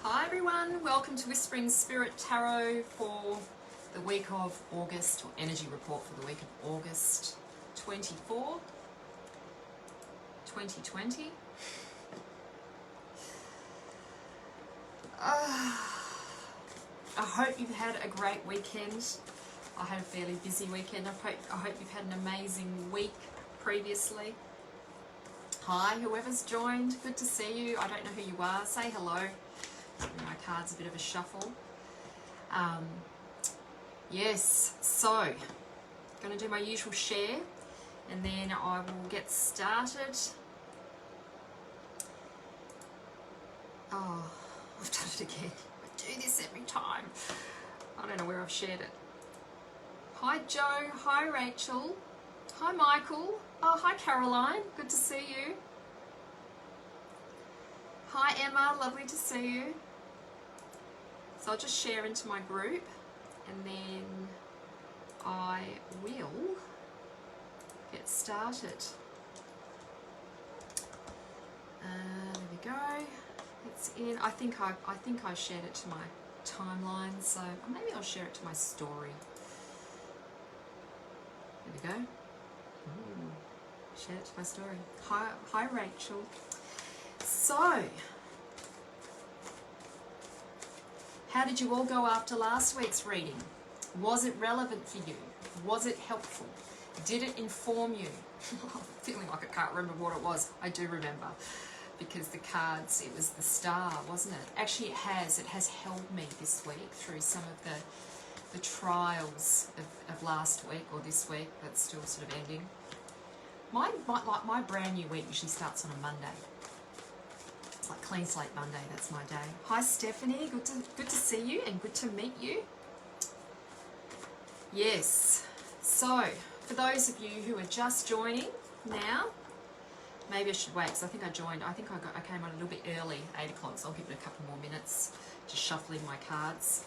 Hi everyone, welcome to Whispering Spirit Tarot for the week of August, or energy report for the week of August 24, 2020. I hope you've had a great weekend. I had a fairly busy weekend. I hope you've had an amazing week previously. Hi, whoever's joined, good to see you. I don't know who you are, say hello. My card's a bit of a shuffle. Yes, so going to do my usual share and then I will get started. Oh, I've done it again. I do this every time. I don't know where I've shared it. Hi Joe, hi Rachel, hi Michael, oh hi Caroline, good to see you. Hi Emma, lovely to see you. So I'll just share into my group and then I will get started. There we go. It's in. I think I shared it to my timeline, so maybe I'll share it to my story. There we go. Share it to my story. Hi Rachel. So, how did you all go after last week's reading? Was it relevant for you? Was it helpful? Did it inform you? I'm feeling like I can't remember what it was. I do remember, because the cards, it was the star, wasn't it? Actually, it has held me this week through some of the trials of last week or this week that's still sort of ending. My brand new week usually starts on a Monday. It's like Clean Slate Monday, that's my day. Hi Stephanie, good to see you and good to meet you. Yes, so for those of you who are just joining now, maybe I should wait because I think I came on a little bit early, 8 o'clock, so I'll give it a couple more minutes, just shuffling my cards.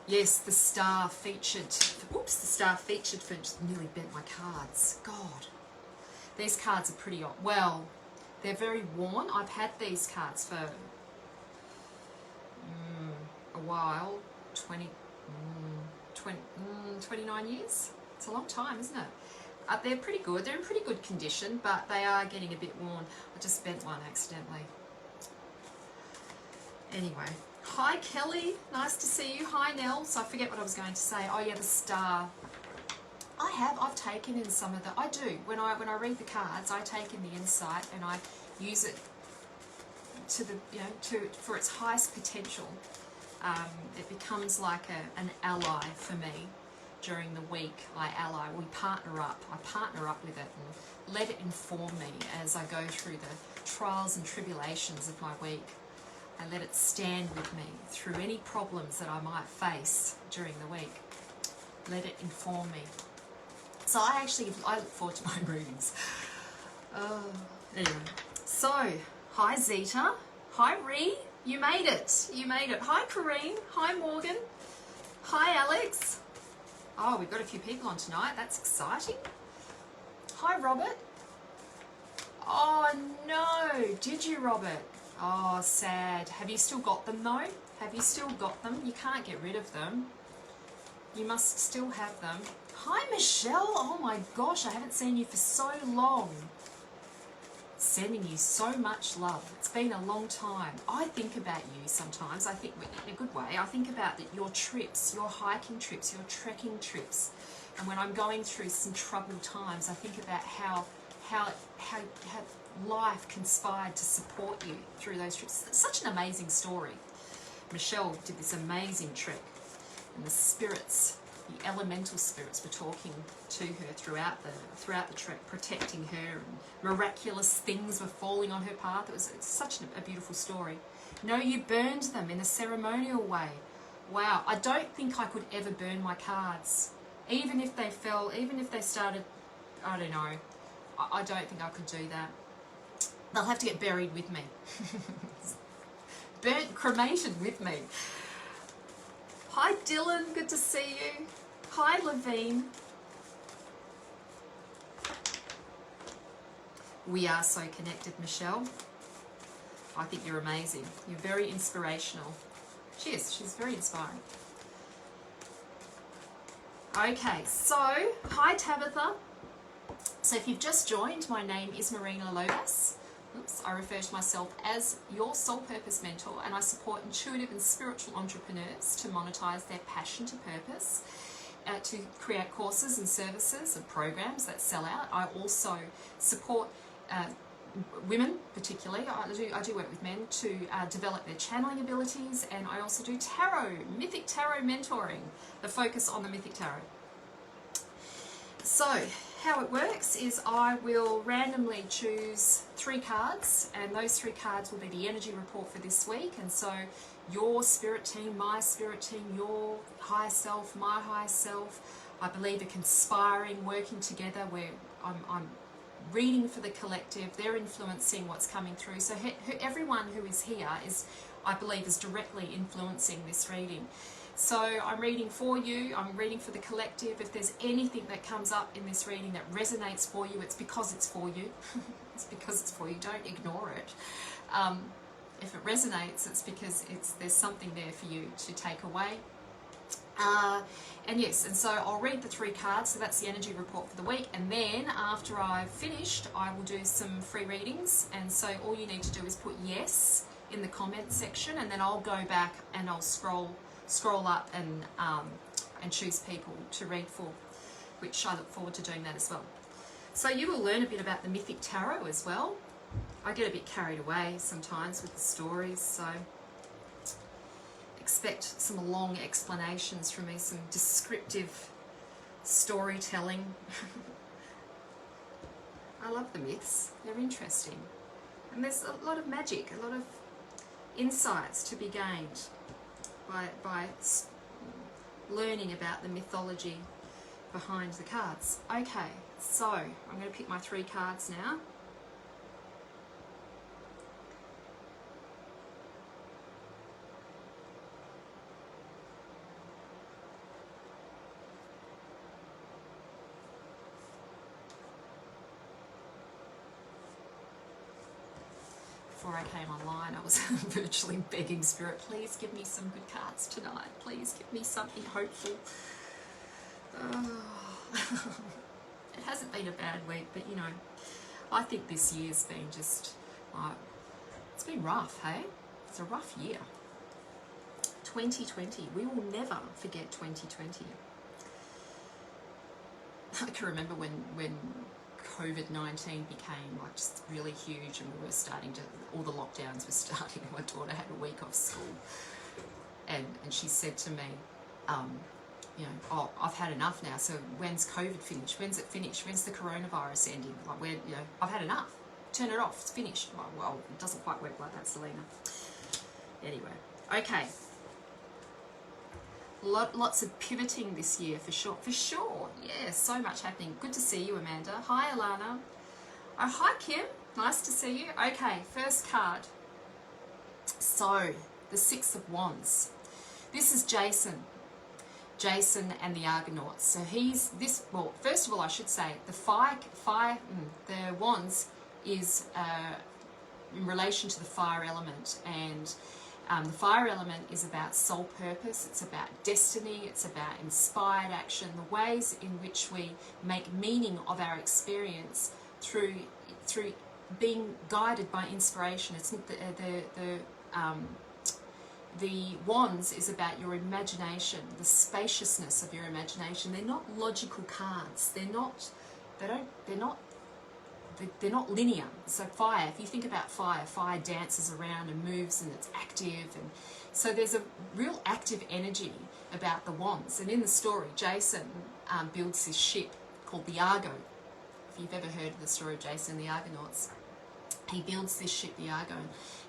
Yes, the star featured, for nearly bent my cards. God, these cards are pretty odd. Well, they're very worn. I've had these cards for a while, 29 years. It's a long time, isn't it? They're pretty good. They're in pretty good condition, but they are getting a bit worn. I just bent one accidentally. Anyway, hi Kelly, nice to see you. Hi Nell. So I forget what I was going to say. Oh yeah, the star. I've taken in some of the, I do, when I read the cards, I take in the insight and I use it to the, for its highest potential. It becomes like an ally for me during the week. We partner up. I partner up with it and let it inform me as I go through the trials and tribulations of my week. I let it stand with me through any problems that I might face during the week. Let it inform me. So I look forward to my readings. Anyway, so hi Zeta, hi Ree, you made it. Hi Corrine, hi Morgan, hi Alex. Oh, we've got a few people on tonight. That's exciting. Hi Robert. Oh no, did you, Robert? Oh, sad. Have you still got them though? Have you still got them? You can't get rid of them. You must still have them. Hi Michelle, oh my gosh, I haven't seen you for so long. Sending you so much love. It's been a long time. I think about you sometimes, I think in a good way. I think about your trips, your hiking trips, your trekking trips. And when I'm going through some troubled times, I think about how life conspired to support you through those trips. It's such an amazing story. Michelle did this amazing trek. And the spirits, the elemental spirits, were talking to her throughout the trek, protecting her, and miraculous things were falling on her path. It's such a beautiful story. No, you burned them in a ceremonial way. Wow, I don't think I could ever burn my cards. Even if they fell, even if they started, I don't know. I don't think I could do that. They'll have to get buried with me. Burnt, cremated with me. Hi Dylan, good to see you. Hi Levine. We are so connected, Michelle. I think you're amazing. You're very inspirational. She is. She's very inspiring. Okay, so hi Tabitha. So if you've just joined, my name is Marina Lobas. Oops, I refer to myself as your soul purpose mentor, and I support intuitive and spiritual entrepreneurs to monetize their passion to purpose, to create courses and services and programs that sell out. I also support women, particularly. I do work with men to develop their channeling abilities, and I also do tarot, mythic tarot mentoring, the focus on the mythic tarot. So how it works is I will randomly choose 3 cards, and those 3 cards will be the energy report for this week. And so your spirit team, my spirit team, your higher self, my higher self, I believe are conspiring, working together, where I'm reading for the collective, they're influencing what's coming through. So everyone who is here is, I believe, is directly influencing this reading. So I'm reading for you, I'm reading for the collective. If there's anything that comes up in this reading that resonates for you, it's because it's for you. It's because it's for you, don't ignore it. If it resonates, it's because there's something there for you to take away. And yes, and so I'll read the 3 cards, so that's the energy report for the week, and then after I've finished, I will do some free readings. And so all you need to do is put yes in the comment section, and then I'll go back and I'll scroll up and choose people to read for, which I look forward to doing that as well. So you will learn a bit about the mythic tarot as well. I get a bit carried away sometimes with the stories, so expect some long explanations from me, some descriptive storytelling. I love the myths, they're interesting. And there's a lot of magic, a lot of insights to be gained by learning about the mythology behind the cards. Okay, so I'm going to pick my 3 cards now. Before I came online, I was virtually begging Spirit, please give me some good cards tonight. Please give me something hopeful. It hasn't been a bad week, but you know, I think this year's been just like, it's been rough, hey? It's a rough year. 2020, we will never forget 2020. I can remember when COVID-19 became like just really huge, and we were starting to, all the lockdowns were starting. My daughter had a week off school, and she said to me, you know, oh, I've had enough now, so when's COVID finished? When's it finished? When's the coronavirus ending? Like, you know, I've had enough. Turn it off, it's finished. Well, it doesn't quite work like that, Selena. Anyway, okay. Lots of pivoting this year, for sure. For sure, yeah, so much happening. Good to see you, Amanda. Hi, Alana. Oh, hi, Kim. Nice to see you. Okay, first card. So, the 6 of Wands. This is Jason and the Argonauts. So he's this. Well, first of all, I should say the Wands is in relation to the fire element, and the fire element is about soul purpose, it's about destiny, it's about inspired action, the ways in which we make meaning of our experience through being guided by inspiration. It's the wands is about your imagination, the spaciousness of your imagination. They're not logical cards. They're not linear. So fire, if you think about fire dances around and moves and it's active, and so there's a real active energy about the wands. And in the story, Jason builds this ship called the Argo. If you've ever heard of the story of Jason and the Argonauts, he builds this ship, the Argo,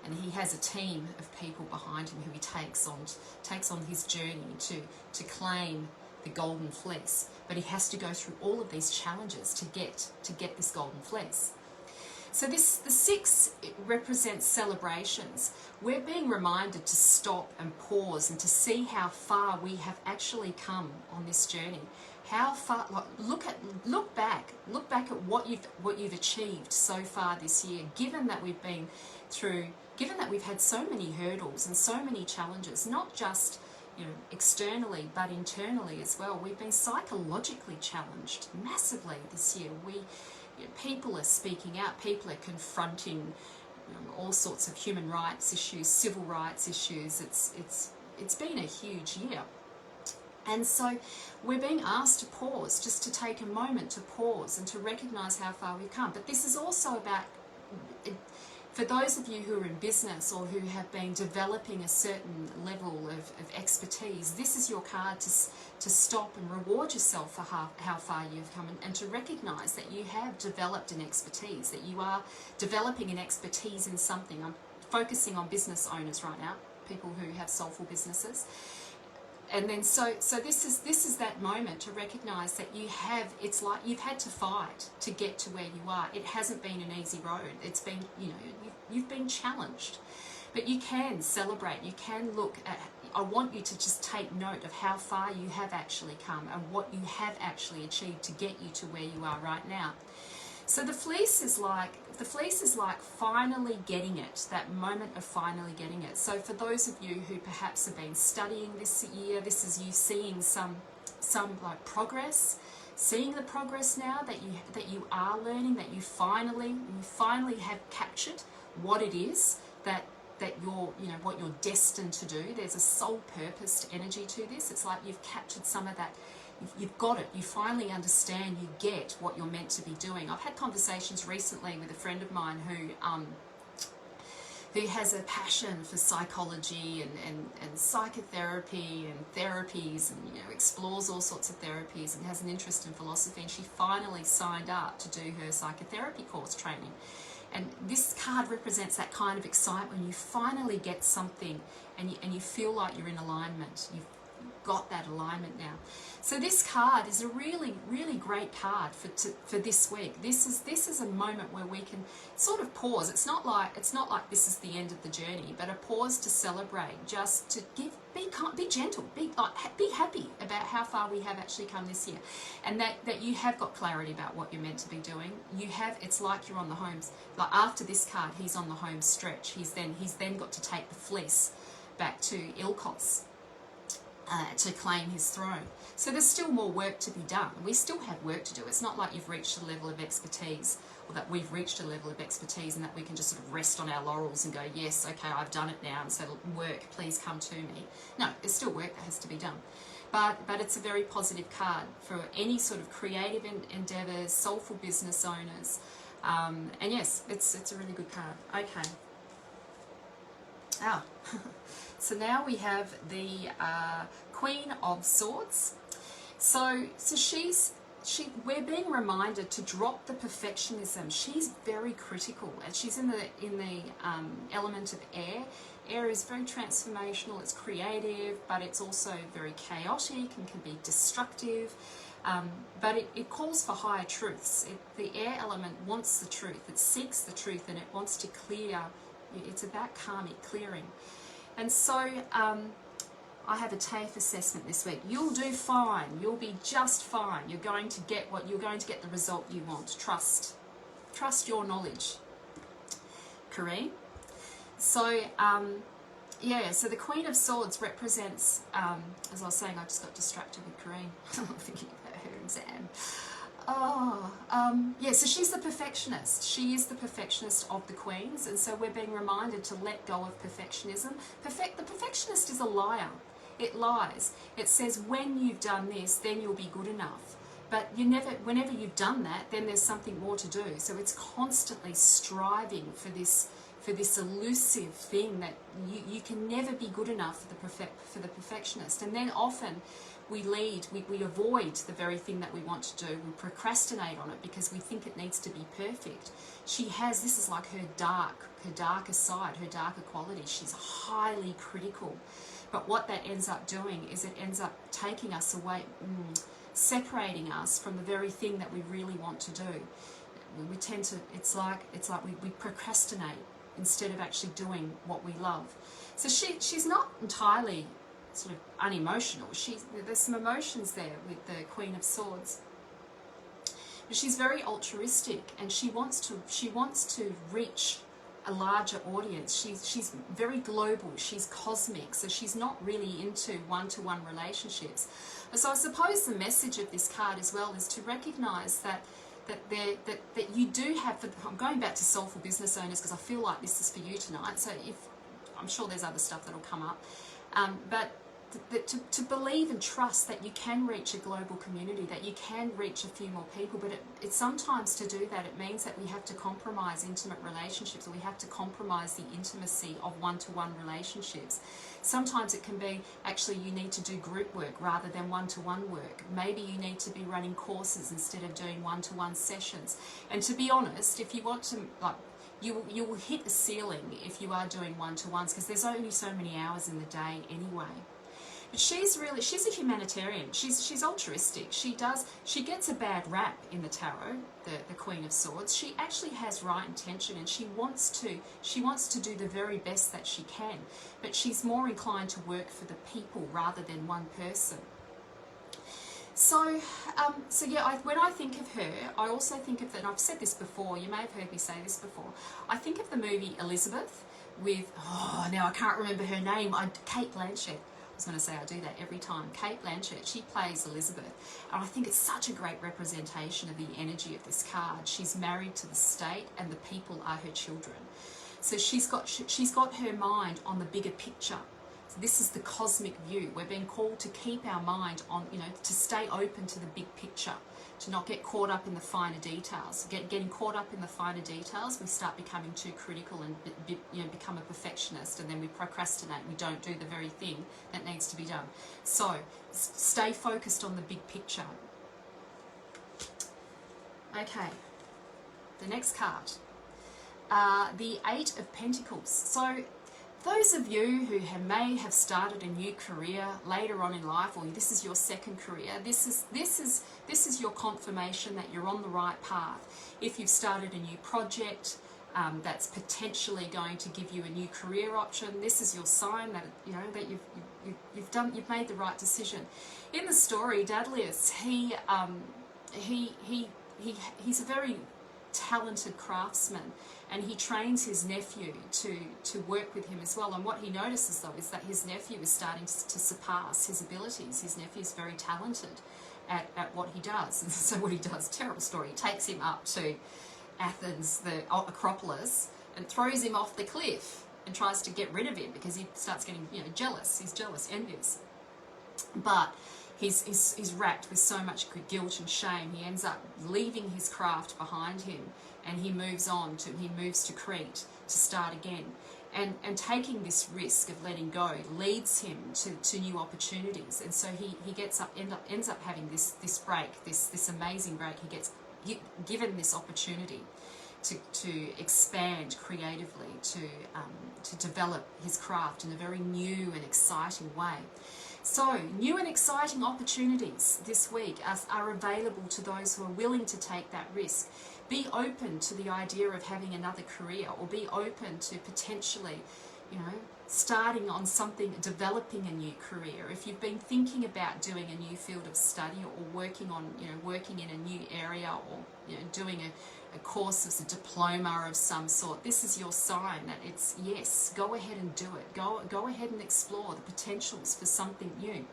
and he has a team of people behind him who he takes on his journey to claim the golden fleece. But he has to go through all of these challenges to get this golden fleece. So the 6 represents celebrations. We're being reminded to stop and pause and to see how far we have actually come on this journey. How far? Look back at what you've achieved so far this year. Given that we've been given that we've had so many hurdles and so many challenges, not just externally, but internally as well. We've been psychologically challenged massively this year. People are speaking out, people are confronting all sorts of human rights issues, civil rights issues. It's been a huge year. And so we're being asked to pause, just to take a moment to pause and to recognise how far we've come. But this is also about, for those of you who are in business or who have been developing a certain level of expertise, this is your card to stop and reward yourself for how far you've come, and to recognise that you have developed an expertise, that you are developing an expertise in something. I'm focusing on business owners right now, people who have soulful businesses. And then so this is that moment to recognise that it's like you've had to fight to get to where you are. It hasn't been an easy road. It's been, you've been challenged. But you can celebrate, you can look at, I want you to just take note of how far you have actually come and what you have actually achieved to get you to where you are right now. So the fleece is like finally getting it, that moment of finally getting it. So for those of you who perhaps have been studying this year, this is you seeing some like progress, seeing the progress now that you are learning, that you finally have captured what it is that you're, what you're destined to do. There's a soul purposed energy to this. It's like you've captured some of that. You've got it. You finally understand, you get what you're meant to be doing. I've had conversations recently with a friend of mine who has a passion for psychology and psychotherapy and therapies, and explores all sorts of therapies and has an interest in philosophy, and she finally signed up to do her psychotherapy course training. And this card represents that kind of excitement when you finally get something and you feel like you're in alignment. You've got that alignment now. So this card is a really, really great card for this week. This is a moment where we can sort of pause. It's not like this is the end of the journey, but a pause to celebrate, just to be gentle, be happy about how far we have actually come this year, and that you have got clarity about what you're meant to be doing. It's like you're on the homes. Like after this card, he's on the home stretch. He's then got to take the fleece back to Ilkos. To claim his throne. So there's still more work to be done. We still have work to do. It's not like you've reached a level of expertise, or that we've reached a level of expertise and that we can just sort of rest on our laurels and go, yes, okay, I've done it now, and so work, please come to me. No, there's still work that has to be done. But it's a very positive card for any sort of creative endeavours, soulful business owners. And yes, it's a really good card. Okay. So now we have the Queen of Swords. So we're being reminded to drop the perfectionism. She's very critical, and she's in the element of air. Air is very transformational. It's creative, but it's also very chaotic and can be destructive. But it calls for higher truths. The air element wants the truth. It seeks the truth, and it wants to clear. It's about karmic clearing. And so I have a TAFE assessment this week. You'll do fine. You'll be just fine. You're going to get the result you want. Trust your knowledge. Correct? So so the Queen of Swords represents, as I was saying, I just got distracted with Corrine. Thinking about her exam. So she's the perfectionist. She is the perfectionist of the queens, and so we're being reminded to let go of perfectionism. The perfectionist is a liar. It lies. It says when you've done this, then you'll be good enough. But whenever you've done that, then there's something more to do. So it's constantly striving for this elusive thing that you can never be good enough for the perfectionist. And then often we avoid the very thing that we want to do. We procrastinate on it because we think it needs to be perfect. This is like her darker side, her darker quality. She's highly critical. But what that ends up doing is it ends up taking us away, separating us from the very thing that we really want to do. We tend to, it's like we procrastinate instead of actually doing what we love. So she's not entirely sort of unemotional. There's some emotions there with the Queen of Swords. But she's very altruistic, and she wants to reach a larger audience. She's very global, she's cosmic, so she's not really into one-to-one relationships. So I suppose the message of this card as well is to recognize that you do have, I'm going back to soulful business owners because I feel like this is for you tonight, so if I'm sure there's other stuff that'll come up, but to believe and trust that you can reach a global community, that you can reach a few more people, but it sometimes to do that it means that we have to compromise intimate relationships, or we have to compromise the intimacy of one-to-one relationships. Sometimes it can be actually you need to do group work rather than one-to-one work. Maybe you need to be running courses instead of doing one-to-one sessions. And to be honest, if you want to, like, you will hit a ceiling if you are doing one-to-ones, because there's only so many hours in the day anyway. But she's a humanitarian. She's altruistic. She gets a bad rap in the tarot, the Queen of Swords. She actually has right intention, and she wants to do the very best that she can. But she's more inclined to work for the people rather than one person. So yeah, when I think of her, I also think of, and I've said this before, you may have heard me say this before, I think of the movie Elizabeth with, now I can't remember her name, Cate Blanchett. I was going to say I do that every time. Cate Blanchett, she plays Elizabeth, and I think it's such a great representation of the energy of this card. She's married to the state, and the people are her children. So she's got her mind on the bigger picture. So this is the cosmic view. We're being called to keep our mind on, to stay open to the big picture, to not get caught up in the finer details. Getting caught up in the finer details, we start becoming too critical and become a perfectionist, and then we procrastinate. We don't do the very thing that needs to be done. So stay focused on the big picture. Okay, the next card, the Eight of Pentacles. So those of you who may have started a new career later on in life, or this is your second career, this is your confirmation that you're on the right path. If you've started a new project that's potentially going to give you a new career option, this is your sign that that you've made the right decision. In the story, Daedalus, he's a very talented craftsman, and he trains his nephew to work with him as well. And what he notices though is that his nephew is starting to surpass his abilities. His nephew is very talented at what he does. And so what he does, terrible story, he takes him up to Athens, the Acropolis, and throws him off the cliff and tries to get rid of him because he starts getting jealous. He's jealous, envious. But he's racked with so much guilt and shame. He ends up leaving his craft behind him, and he moves to Crete to start again. And taking this risk of letting go leads him to new opportunities. And so he ends up having this break, this amazing break. He gets given this opportunity to expand creatively, to develop his craft in a very new and exciting way. So, new and exciting opportunities this week are available to those who are willing to take that risk. Be open to the idea of having another career, or be open to potentially, starting on something, developing a new career. If you've been thinking about doing a new field of study, or working in a new area, or doing a course as a diploma of some sort, this is your sign that it's yes, go ahead and do it. Go ahead and explore the potentials for something new.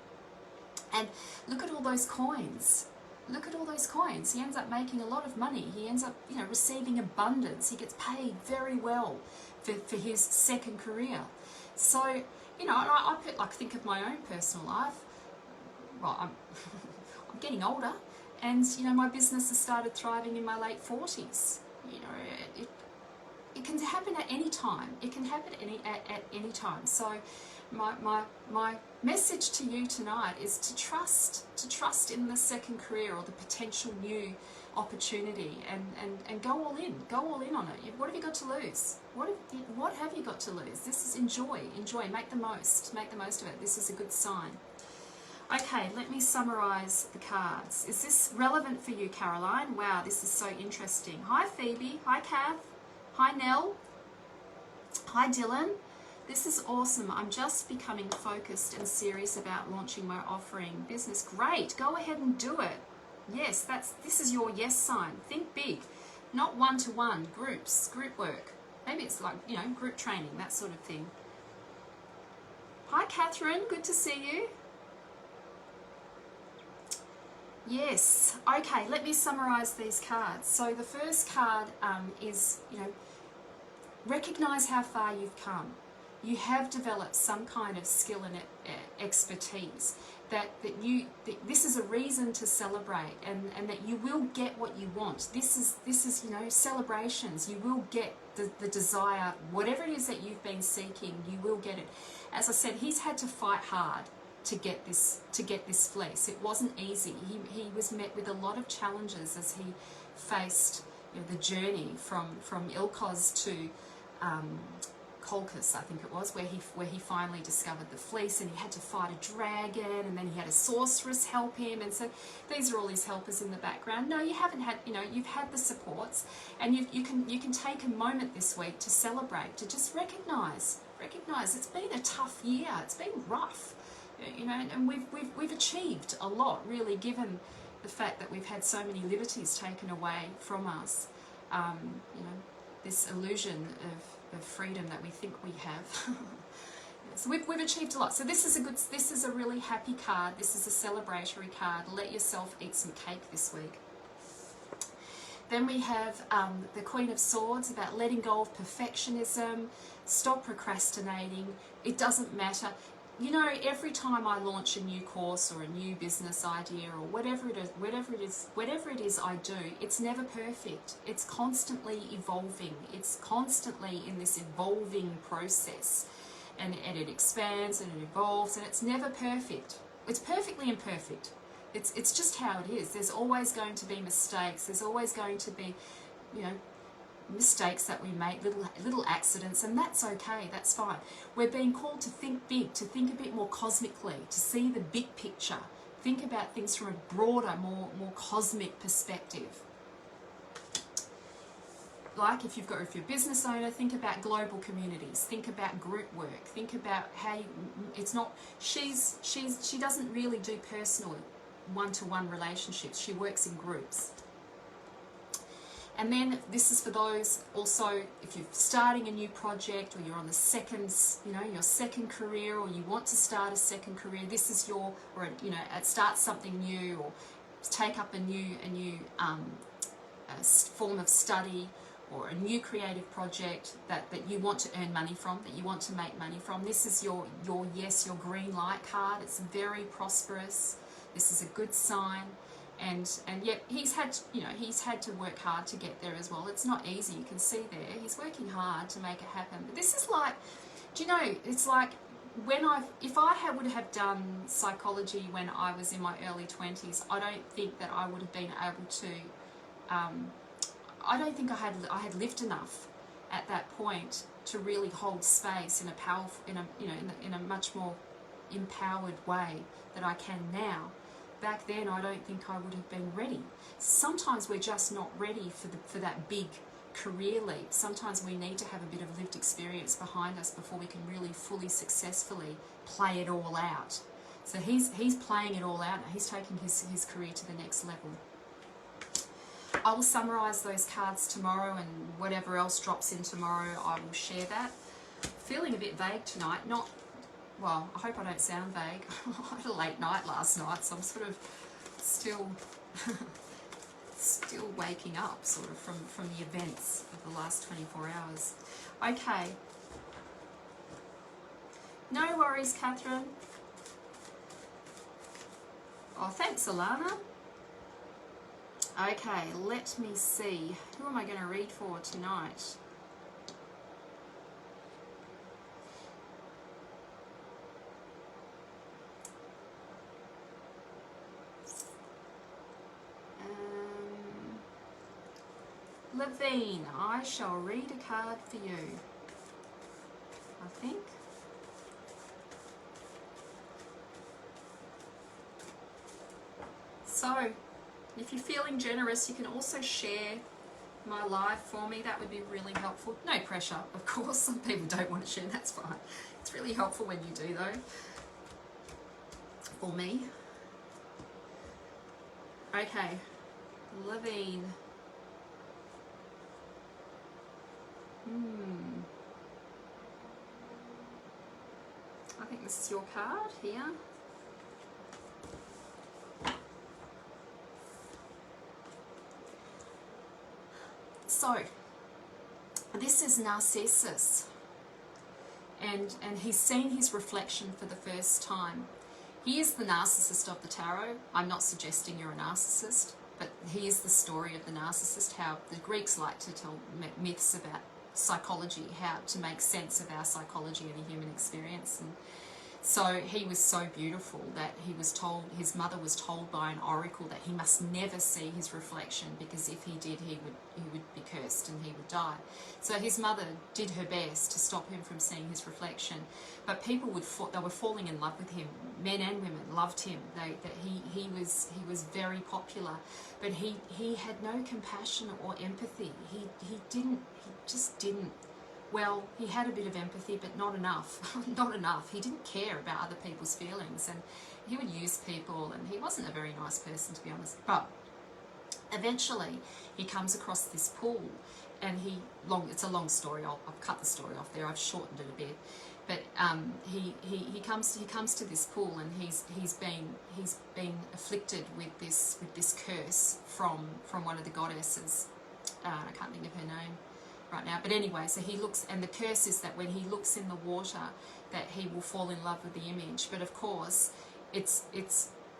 And look at all those coins. Look at all those coins. He ends up making a lot of money. He ends up, receiving abundance. He gets paid very well for his second career. So, I think of my own personal life. Well, I'm getting older. And, my business has started thriving in my late 40s. It can happen at any time. It can happen at any time. So my message to you tonight is to trust in the second career, or the potential new opportunity, and go all in. Go all in on it. What have you got to lose? What have you got to lose? This is enjoy, make the most of it. This is a good sign. Okay, let me summarize the cards. Is this relevant for you, Caroline? Wow, this is so interesting. Hi, Phoebe. Hi, Cav. Hi, Nell. Hi, Dylan. This is awesome. I'm just becoming focused and serious about launching my offering business. Great. Go ahead and do it. Yes, this is your yes sign. Think big. Not one-to-one. Groups, group work. Maybe it's like, you know, group training, that sort of thing. Hi, Catherine. Good to see you. Yes. Okay, let me summarize these cards. So the first card is, you know, recognize how far you've come. You have developed some kind of skill and expertise. That this is a reason to celebrate, and that you will get what you want. This is you know, celebrations. You will get the desire, whatever it is that you've been seeking. You will get it. As I said, he's had to fight hard to get this fleece. It wasn't easy. He was met with a lot of challenges as he faced, you know, the journey from Ilkos to Colchis, I think it was, where he finally discovered the fleece, and he had to fight a dragon, and then he had a sorceress help him, and so these are all his helpers in the background. No, you haven't had, you know, you've had the supports, and you can take a moment this week to celebrate, to just recognize it's been a tough year, it's been rough, you know, and we've achieved a lot, really, given the fact that we've had so many liberties taken away from us. You know, this illusion of freedom that we think we have. So we've achieved a lot. So this is a really happy card. This is a celebratory card. Let yourself eat some cake this week. Then we have the Queen of Swords, about letting go of perfectionism. Stop procrastinating. It doesn't matter. You know, every time I launch a new course or a new business idea or whatever it is I do, it's never perfect. It's constantly evolving. It's constantly in this evolving process, and it expands and it evolves, and it's never perfect. It's perfectly imperfect. It's just how it is. There's always going to be mistakes. There's always going to be, you know, mistakes that we make, little accidents, and that's okay, that's fine. We're being called to think big, to think a bit more cosmically, to see the big picture, think about things from a broader, more cosmic perspective. Like if you're a business owner, think about global communities, think about group work, think about how it's not, she doesn't really do personal one-to-one relationships, she works in groups. And then this is for those also, if you're starting a new project, or you're on the second, you know, your second career, or you want to start a second career. This is your, or you know, start something new, or take up a new form of study, or a new creative project that you want to earn money from, that you want to make money from. This is your green light card. It's very prosperous. This is a good sign. And yet he's had to work hard to get there as well. It's not easy, you can see there. He's working hard to make it happen. But this is like, do you know, it's like if I would have done psychology when I was in my early 20s, I don't think that I would have been able to, I don't think I had lived enough at that point to really hold space in a powerful, in a much more empowered way that I can now. Back then, I don't think I would have been ready. Sometimes we're just not ready for that big career leap. Sometimes we need to have a bit of lived experience behind us before we can really fully successfully play it all out. So he's playing it all out now. He's taking his career to the next level. I will summarise those cards tomorrow, and whatever else drops in tomorrow, I will share that. Feeling a bit vague tonight, well, I hope I don't sound vague. I had a late night last night, so I'm sort of still waking up sort of from the events of the last 24 hours. Okay. No worries, Catherine. Oh, thanks, Alana. Okay, let me see. Who am I going to read for tonight? Levine, I shall read a card for you, I think. So, if you're feeling generous, you can also share my live for me. That would be really helpful. No pressure, of course. Some people don't want to share, that's fine. It's really helpful when you do, though, for me. Okay, Levine. I think this is your card here. So, this is Narcissus, and he's seen his reflection for the first time. He is the narcissist of the tarot. I'm not suggesting you're a narcissist, but he is the story of the narcissist, how the Greeks like to tell myths about psychology, how to make sense of our psychology and the human experience. And so he was so beautiful that he was told, his mother was told by an oracle that he must never see his reflection, because if he did, he would be cursed and he would die. So his mother did her best to stop him from seeing his reflection, but people they were falling in love with him. Men and women loved him. He was very popular, but he had no compassion or empathy. He just didn't. Well, he had a bit of empathy, but not enough. Not enough. He didn't care about other people's feelings, and he would use people, and he wasn't a very nice person, to be honest. But eventually he comes across this pool, and it's a long story. I've cut the story off there. I've shortened it a bit. But he comes to this pool, and he's been afflicted with this curse from one of the goddesses. I can't think of her name right now, but anyway, so he looks, and the curse is that when he looks in the water, that he will fall in love with the image. But of course, it's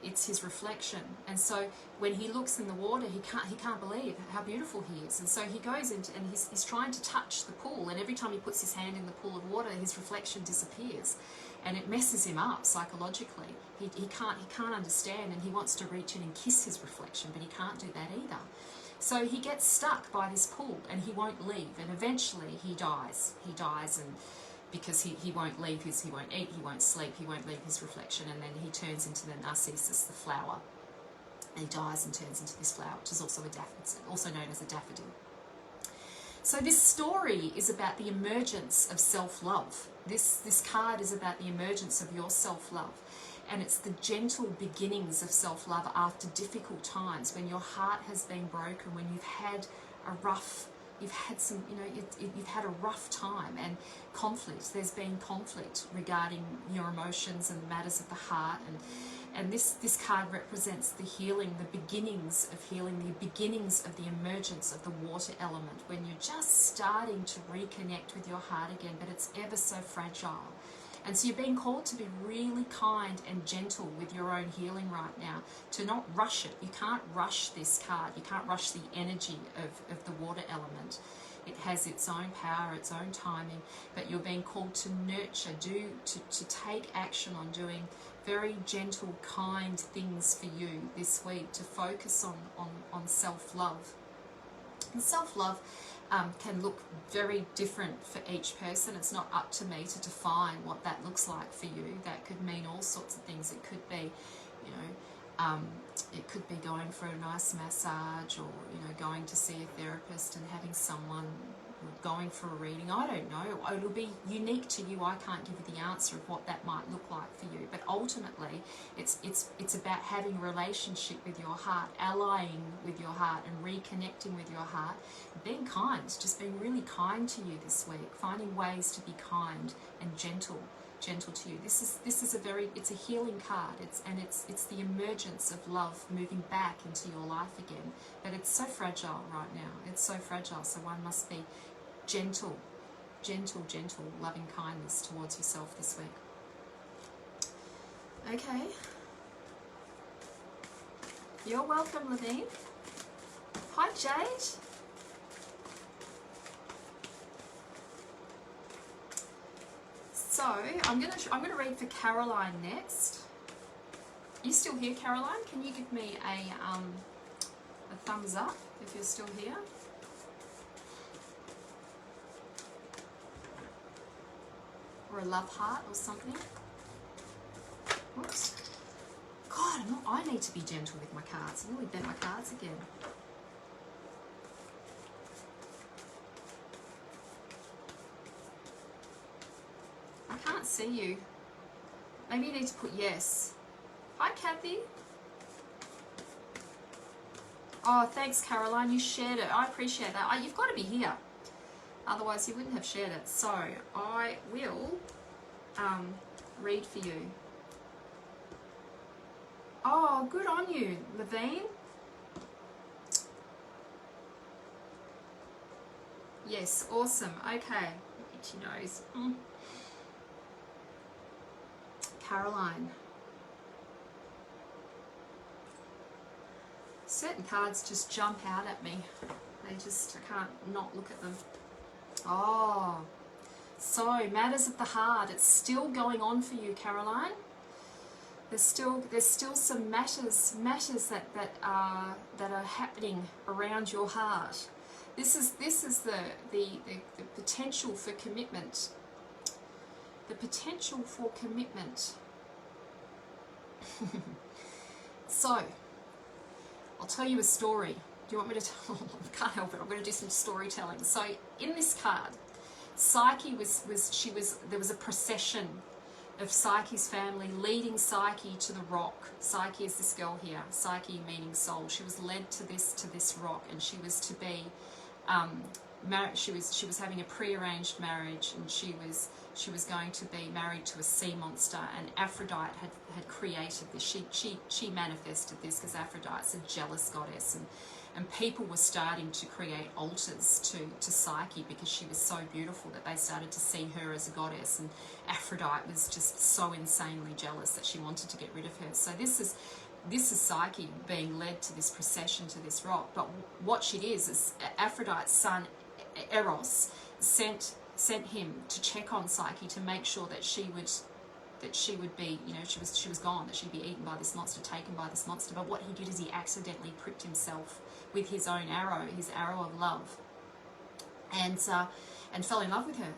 his reflection, and so when he looks in the water, he can't believe how beautiful he is, and so he goes into, and he's trying to touch the pool, and every time he puts his hand in the pool of water, his reflection disappears, and it messes him up psychologically. He can't understand, and he wants to reach in and kiss his reflection, but he can't do that either. So he gets stuck by this pool, and he won't leave, and eventually he dies. He dies, and because he won't leave he won't eat, he won't sleep, he won't leave his reflection, and then he turns into the Narcissus, the flower. And he dies and turns into this flower, which is also also known as a daffodil. So this story is about the emergence of self-love. This card is about the emergence of your self-love. And it's the gentle beginnings of self-love after difficult times, when your heart has been broken, when you've had a rough time and conflict. There's been conflict regarding your emotions and matters of the heart, and this card represents the healing, the beginnings of healing, the beginnings of the emergence of the water element, when you're just starting to reconnect with your heart again, but it's ever so fragile. And so you're being called to be really kind and gentle with your own healing right now, to not rush it. You can't rush this card. You can't rush the energy of the water element. It has its own power, its own timing, but you're being called to nurture, to take action on doing very gentle, kind things for you this week, to focus on self-love. And self-love can look very different for each person. It's not up to me to define what that looks like for you. That could mean all sorts of things. It could be, it could be going for a nice massage, or going to see a therapist and having someone, going for a reading. I don't know. It'll be unique to you. I can't give you the answer of what that might look like for you. But ultimately, it's about having a relationship with your heart, allying with your heart, and reconnecting with your heart, being kind, just being really kind to you this week, finding ways to be kind and gentle to you. This is it's a healing card. It's the emergence of love moving back into your life again. But it's so fragile right now. It's so fragile. So one must be gentle, loving kindness towards yourself this week. Okay. You're welcome, Levine. Hi, Jade. So I'm gonna read for Caroline next. Are you still here, Caroline? Can you give me a thumbs up if you're still here? Or a love heart or something. Whoops. God, I need to be gentle with my cards. I nearly bent my cards again. I can't see you. Maybe you need to put yes. Hi, Kathy. Oh, thanks, Caroline. You shared it. I appreciate that. You've got to be here. Otherwise you wouldn't have shared it. So I will read for you. Oh, good on you, Levine. Yes, awesome. Okay. Itchy nose. Caroline. Certain cards just jump out at me. They just, I can't not look at them. Oh, so matters of the heart. It's still going on for you, Caroline. There's still some matters that are happening around your heart. This is the potential for commitment. The potential for commitment. So, I'll tell you a story. Do you want me to tell? I can't help it. I'm going to do some storytelling. So, in this card, Psyche there was a procession of Psyche's family leading Psyche to the rock. Psyche is this girl here. Psyche meaning soul. She was led to this rock, and she was to be married. She was having a prearranged marriage, and she was going to be married to a sea monster. And Aphrodite had created this. She manifested this because Aphrodite's a jealous goddess, and people were starting to create altars to Psyche because she was so beautiful that they started to see her as a goddess, and Aphrodite was just so insanely jealous that she wanted to get rid of her. So this is Psyche being led to this procession to this rock. But what it is Aphrodite's son Eros sent him to check on Psyche to make sure that she would be, she was gone, that she'd be eaten by this monster, taken by this monster. But what he did is he accidentally pricked himself with his own arrow, his arrow of love, and fell in love with her.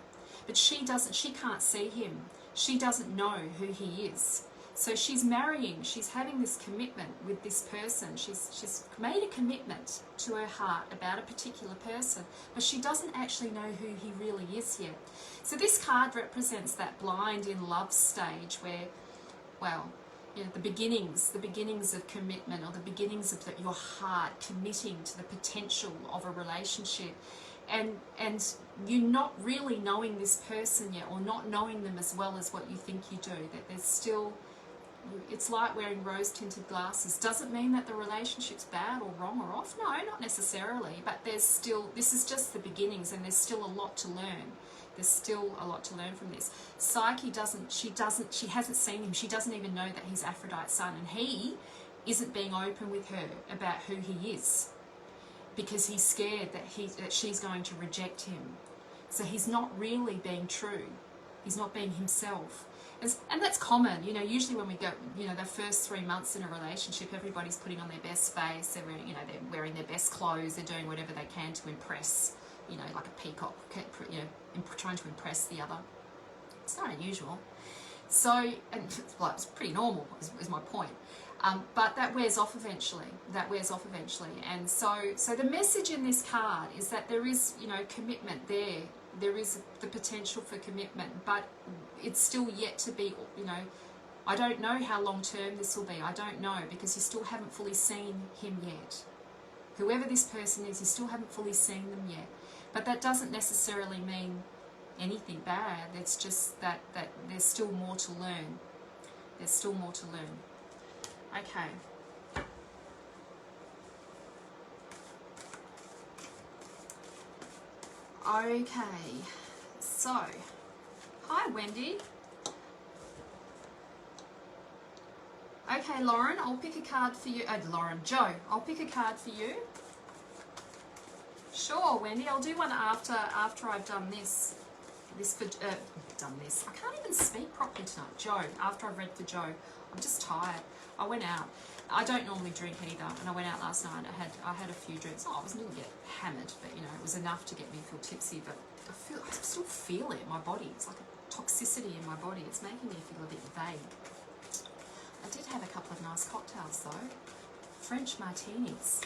But she can't see him. She doesn't know who he is. So she's having this commitment with this person. She's made a commitment to her heart about a particular person, but she doesn't actually know who he really is yet. So this card represents that blind in love stage where, well, the beginnings of commitment, or the beginnings of your heart committing to the potential of a relationship. And you're not really knowing this person yet, or not knowing them as well as what you think you do. That there's still, it's like wearing rose-tinted glasses. Doesn't mean that the relationship's bad or wrong or off. No, not necessarily. But there's still, this is just the beginnings, and there's still a lot to learn. There's still a lot to learn from this. Psyche she hasn't seen him. She doesn't even know that he's Aphrodite's son, and he isn't being open with her about who he is, because he's scared that she's going to reject him. So he's not really being true. He's not being himself. And that's common, usually when we go, the first 3 months in a relationship, everybody's putting on their best face, they're wearing their best clothes, they're doing whatever they can to impress, like a peacock, trying to impress the other. It's not unusual. So, and it's pretty normal, is my point. But that wears off eventually. And so the message in this card is that there is, commitment there. There is the potential for commitment, but it's still yet to be, I don't know how long term this will be. I don't know, because you still haven't fully seen him yet. Whoever this person is, you still haven't fully seen them yet. But that doesn't necessarily mean anything bad. It's just that there's still more to learn. There's still more to learn. Okay. Okay. So, hi Wendy. Okay, Lauren, I'll pick a card for you. Joe, I'll pick a card for you. Sure, Wendy, I'll do one after I've done this. I can't even speak properly tonight. Joe, after I've read for Joe. I'm just tired. I went out. I don't normally drink either, and I went out last night. I had a few drinks. I didn't get hammered, but it was enough to get me feel tipsy. But I still feel it in my body. It's like a toxicity in my body. It's making me feel a bit vague. I did have a couple of nice cocktails though. French martinis.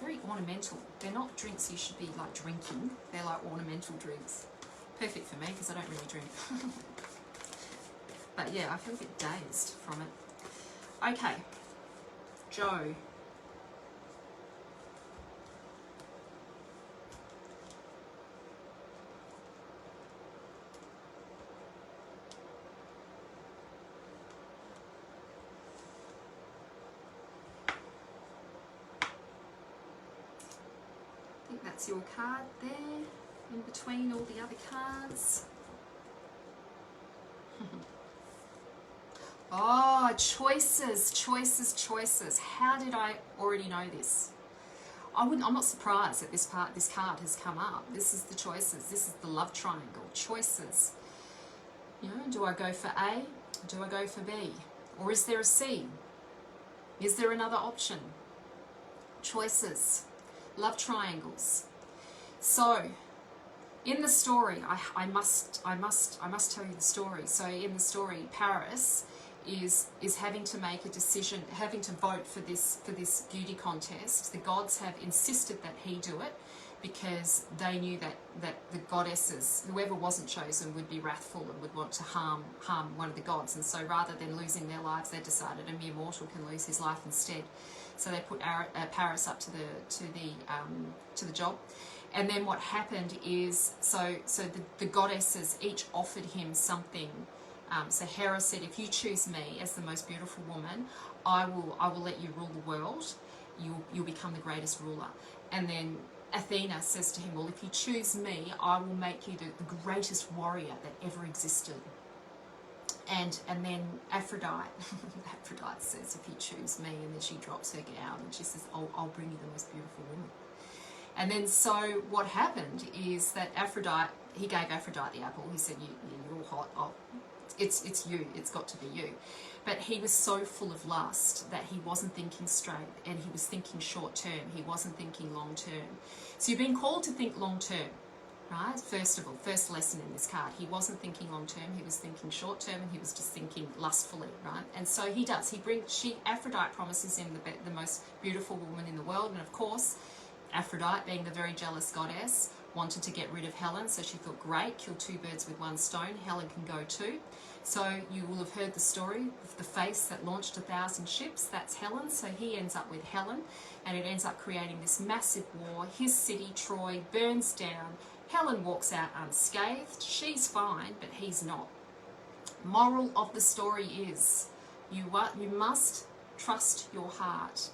Very ornamental. They're not drinks you should be like drinking. They're like ornamental drinks. Perfect for me because I don't really drink. But yeah, I feel a bit dazed from it. Okay, Joe. That's your card there, in between all the other cards. Oh, choices, choices, choices. How did I already know this? I'm not surprised that this card has come up. This is the choices. This is the love triangle. Choices. You know, do I go for A? Do I go for B? Or is there a C? Is there another option? Choices. Love triangles. So, in the story, I must tell you the story. So in the story, Paris is having to make a decision, having to vote for this beauty contest. The gods have insisted that he do it because they knew that the goddesses, whoever wasn't chosen, would be wrathful and would want to harm one of the gods. And so rather than losing their lives, they decided a mere mortal can lose his life instead. So they put Paris up to the job. And then what happened is, so the goddesses each offered him something. So Hera said, if you choose me as the most beautiful woman, I will let you rule the world. You'll become the greatest ruler. And then Athena says to him, well, if you choose me, I will make you the greatest warrior that ever existed. And then Aphrodite says, if you choose me, and then she drops her gown and she says, I'll bring you the most beautiful woman. And then so what happened is that he gave Aphrodite the apple. He said, you're hot. Oh, it's you. It's got to be you. But he was so full of lust that he wasn't thinking straight, and he was thinking short term. He wasn't thinking long term. So you've been called to think long term, right? First of all, first lesson in this card. He wasn't thinking long term. He was thinking short term, and he was just thinking lustfully, right? And so he does. Aphrodite promises him the most beautiful woman in the world, and of course, Aphrodite, being the very jealous goddess, wanted to get rid of Helen, so she thought, great, kill two birds with one stone, Helen can go too. So you will have heard the story of the face that launched 1,000 ships, that's Helen. So he ends up with Helen, and it ends up creating this massive war. His city, Troy, burns down. Helen walks out unscathed. She's fine, but he's not. Moral of the story is, you must trust your heart.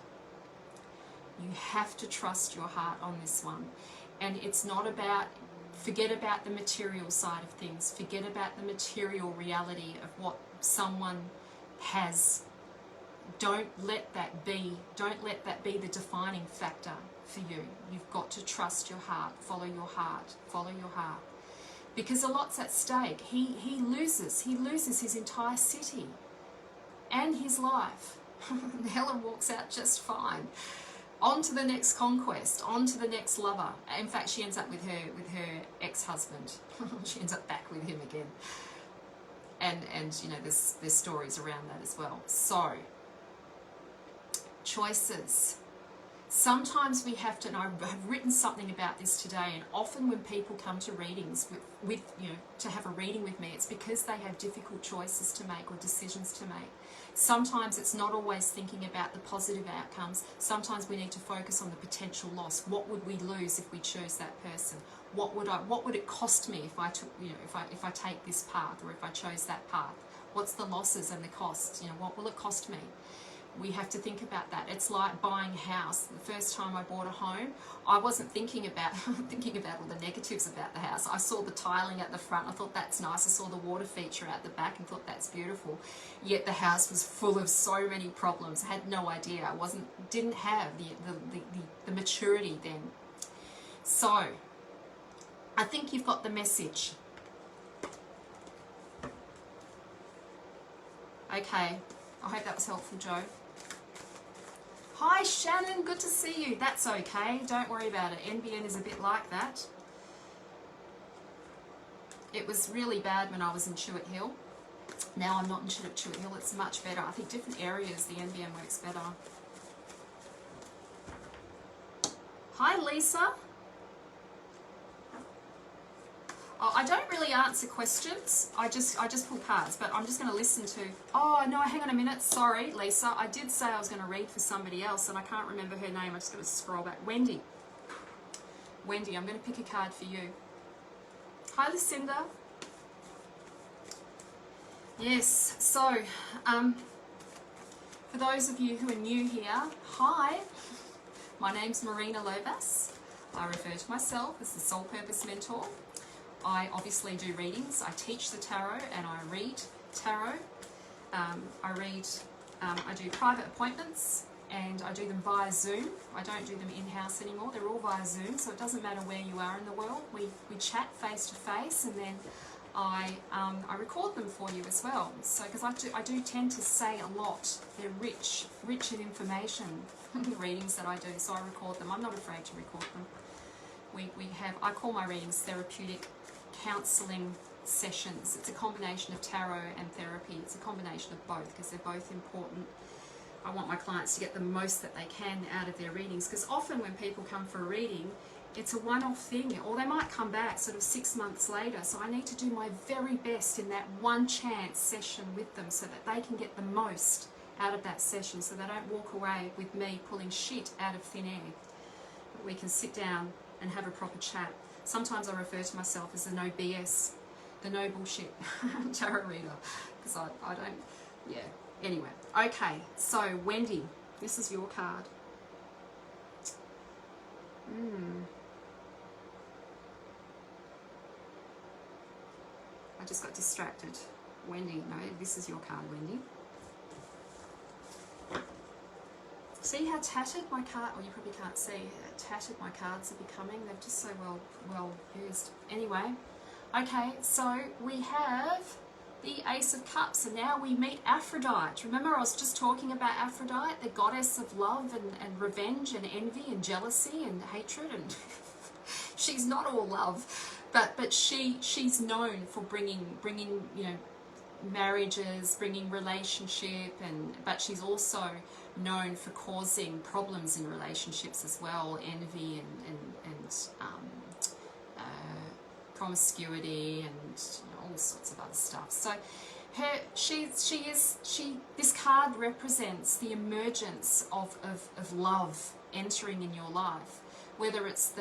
You have to trust your heart on this one. And it's not about, forget about the material side of things. Forget about the material reality of what someone has. Don't let that be the defining factor for you. You've got to trust your heart. Follow your heart. Follow your heart. Because a lot's at stake. He loses his entire city and his life. Helen walks out just fine. On to the next conquest, on to the next lover. In fact, she ends up with her ex-husband. She ends up back with him again. And you know, there's stories around that as well. So, choices. Sometimes we have to, and I've written something about this today, and often when people come to readings with you know, to have a reading with me, it's because they have difficult choices to make or decisions to make. Sometimes it's not always thinking about the positive outcomes. Sometimes we need to focus on the potential loss. What would we lose if we chose that person? What would it cost me if I took, you know, if I take this path, or if I chose that path? What's the losses and the costs? You know, what will it cost me? We have to think about that. It's like buying a house. The first time I bought a home, I wasn't thinking about all the negatives about the house. I saw the tiling at the front. I thought that's nice. I saw the water feature at the back and thought that's beautiful. Yet the house was full of so many problems. I had no idea. Didn't have the maturity then. So I think you've got the message. Okay. I hope that was helpful, Joe. Hi, Shannon. Good to see you. That's okay. Don't worry about it. NBN is a bit like that. It was really bad when I was in Chewett Hill. Now I'm not in Chewett Hill. It's much better. I think different areas, the NBN works better. Hi, Lisa. Oh, I don't really answer questions. I just pull cards, but I'm just going to listen to... Oh, no, hang on a minute. Sorry, Lisa. I did say I was going to read for somebody else, and I can't remember her name. I'm just going to scroll back. Wendy. Wendy, I'm going to pick a card for you. Hi, Lucinda. Yes, so, for those of you who are new here, hi. My name's Marina Lobas. I refer to myself as the Soul Purpose Mentor. I obviously do readings. I teach the tarot and I read tarot. I do private appointments and I do them via Zoom. I don't do them in-house anymore. They're all via Zoom, so it doesn't matter where you are in the world. We chat face to face, and then I record them for you as well. So because I do tend to say a lot. They're rich in information, the readings that I do, so I record them. I'm not afraid to record them. I call my readings therapeutic counselling sessions. It's a combination of tarot and therapy. It's a combination of both because they're both important. I want my clients to get the most that they can out of their readings, because often when people come for a reading, it's a one-off thing, or they might come back sort of 6 months later. So I need to do my very best in that one chance session with them so that they can get the most out of that session, so they don't walk away with me pulling shit out of thin air. But we can sit down and have a proper chat. Sometimes I refer to myself as the no BS, the no bullshit tarot reader, because I don't, yeah. Anyway, okay, so Wendy, this is your card. I just got distracted. Wendy, no, this is your card, Wendy. See how tattered my card, or you probably can't see how tattered my cards are becoming. They're just so well used. Anyway, okay, so we have the Ace of Cups, and now we meet Aphrodite. Remember I was just talking about Aphrodite, the goddess of love and revenge and envy and jealousy and hatred, and she's not all love, but she's known for bringing you know, marriages, bringing relationship, but she's also known for causing problems in relationships as well, envy and promiscuity and, you know, all sorts of other stuff. So this card represents the emergence of love entering in your life, whether it's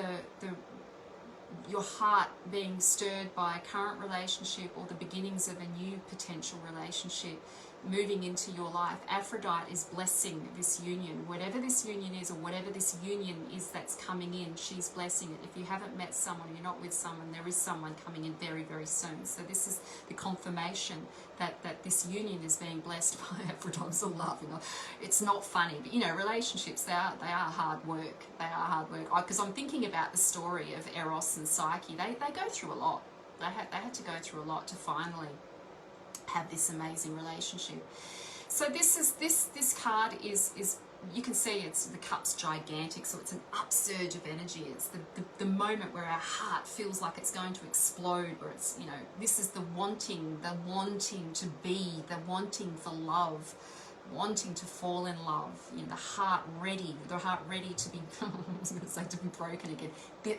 your heart being stirred by a current relationship or the beginnings of a new potential relationship moving into your life. Aphrodite is blessing this union. Whatever this union is, or whatever this union is that's coming in, she's blessing it. If you haven't met someone, you're not with someone, there is someone coming in very, very soon. So this is the confirmation that this union is being blessed by Aphrodite's love. You know, it's not funny, but you know, relationships, they are hard work. They are hard work. Because I'm thinking about the story of Eros and Psyche. They go through a lot. They had to go through a lot to finally have this amazing relationship. So this card is you can see it's the cup's gigantic, so it's an upsurge of energy. It's the moment where our heart feels like it's going to explode, where it's, you know, this is the wanting to be, the wanting for love, wanting to fall in love, you know, the heart ready to be I was going to say to be broken again.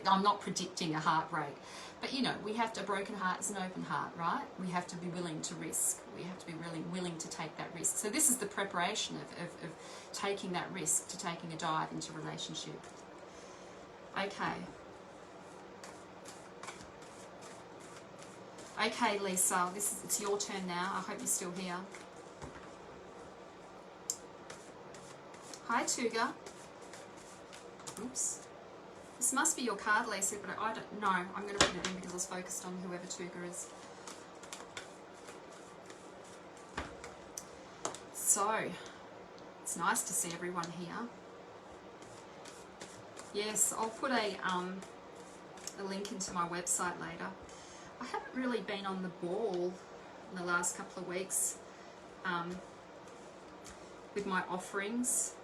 I'm not predicting a heartbreak, but you know, a broken heart is an open heart, right? We have to be willing to risk. We have to be really willing to take that risk. So this is the preparation of taking that risk, to taking a dive into relationship. Okay. Okay, Lisa, it's your turn now. I hope you're still here. Hi, Tuga. Oops. This must be your card, Lisa, but I don't know. I'm going to put it in because I was focused on whoever Tuga is. So, it's nice to see everyone here. Yes, I'll put a link into my website later. I haven't really been on the ball in the last couple of weeks with my offerings.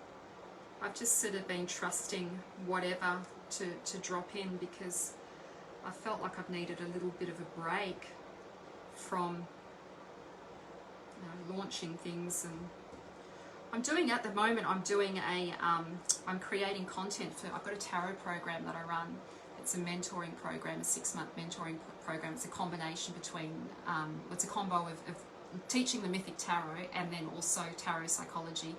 I've just sort of been trusting whatever to drop in, because I felt like I've needed a little bit of a break from, you know, launching things. And I'm doing, at the moment, I'm doing I'm creating content for, I've got a tarot program that I run. It's a mentoring program, a 6-month mentoring program. It's a combination between, it's a combo of teaching the Mythic Tarot and then also tarot psychology,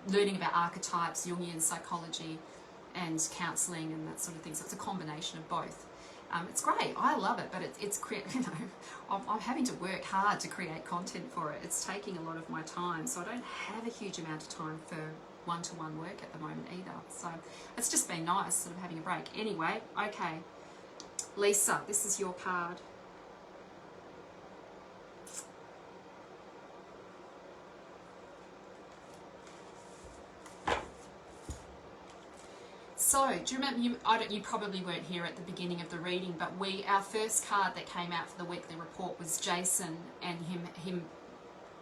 learning about archetypes, Jungian psychology, and counselling and that sort of thing. So it's a combination of both. It's great. I love it, but it's you know, I'm having to work hard to create content for it. It's taking a lot of my time, so I don't have a huge amount of time for one-to-one work at the moment either. So it's just been nice sort of having a break. Anyway, okay. Lisa, this is your card. So, do you remember, you probably weren't here at the beginning of the reading, but our first card that came out for the weekly report was Jason and him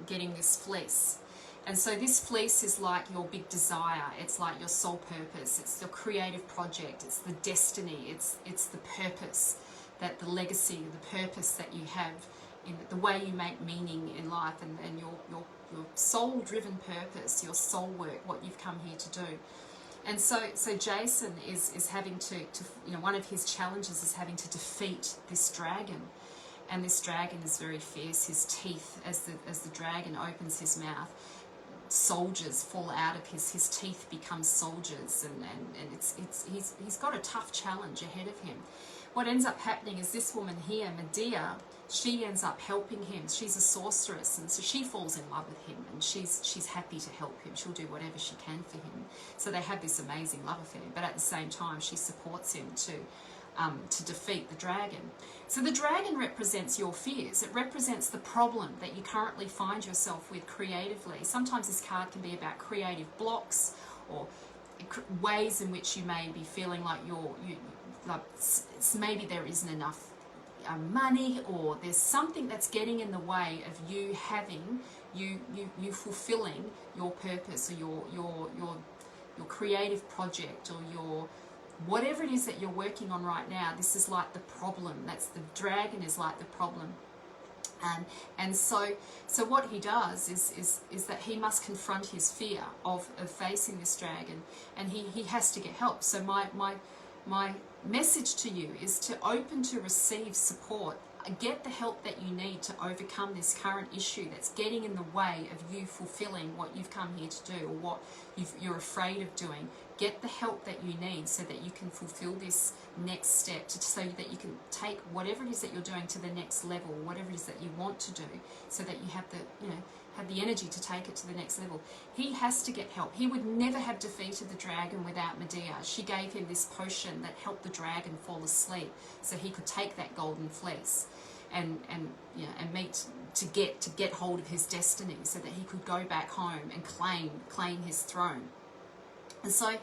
getting this fleece. And so this fleece is like your big desire, it's like your soul purpose, it's your creative project, it's the destiny, it's the purpose, that the legacy, the purpose that you have, in the way you make meaning in life, and your soul-driven purpose, your soul work, what you've come here to do. And so Jason is having to one of his challenges is having to defeat this dragon. And this dragon is very fierce. His teeth, as the dragon opens his mouth, soldiers fall out of his teeth become soldiers, and he's got a tough challenge ahead of him. What ends up happening is this woman here, Medea, she ends up helping him. She's a sorceress, and so she falls in love with him, and she's happy to help him. She'll do whatever she can for him. So they have this amazing love affair, but at the same time she supports him to defeat the dragon. So the dragon represents your fears. It represents the problem that you currently find yourself with creatively. Sometimes this card can be about creative blocks, or ways in which you may be feeling like maybe there isn't enough money, or there's something that's getting in the way of you having you fulfilling your purpose, or your creative project, or your whatever it is that you're working on right now. This is like the problem. That's the dragon is like the problem. And so what he does is that he must confront his fear of facing this dragon, and he has to get help. So my message to you is to open to receive support. Get the help that you need to overcome this current issue that's getting in the way of you fulfilling what you've come here to do, or what you're afraid of doing. Get the help that you need so that you can fulfill this next step, so that you can take whatever it is that you're doing to the next level, whatever it is that you want to do, so that you have the energy to take it to the next level. He has to get help. He would never have defeated the dragon without Medea. She gave him this potion that helped the dragon fall asleep, so he could take that golden fleece and get hold of his destiny, so that he could go back home and claim his throne. And so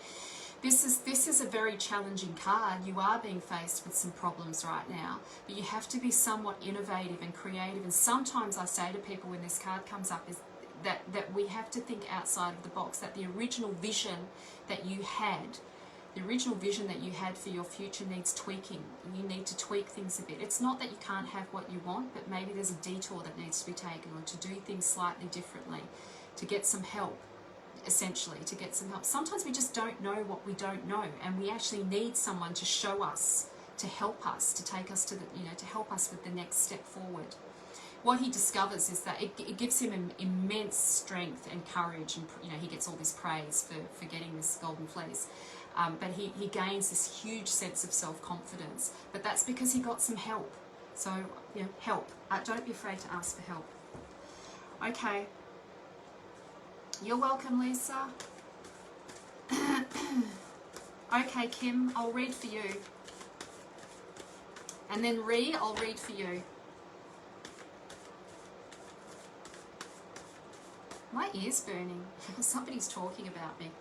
this is a very challenging card. You are being faced with some problems right now, but you have to be somewhat innovative and creative. And sometimes I say to people when this card comes up is that we have to think outside of the box, that the original vision that you had for your future needs tweaking. You need to tweak things a bit. It's not that you can't have what you want, but maybe there's a detour that needs to be taken, or to do things slightly differently, to get some help. Essentially, to get some help. Sometimes we just don't know what we don't know, and we actually need someone to show us, to help us, to take us to to help us with the next step forward. What he discovers is that it gives him immense strength and courage, and he gets all this praise for getting this golden fleece, but he gains this huge sense of self-confidence. But that's because he got some help. So help. Don't be afraid to ask for help. Okay. You're welcome, Lisa. Okay, Kim, I'll read for you. And then I'll read for you. My ear's burning. Somebody's talking about me.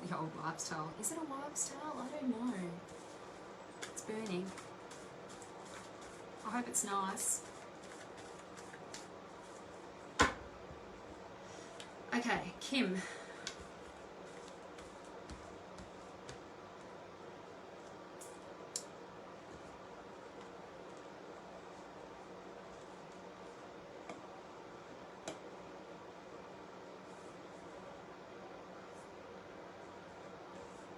The old wives' tale. Is it a wives' tale? I don't know. It's burning. I hope it's nice. Okay, Kim.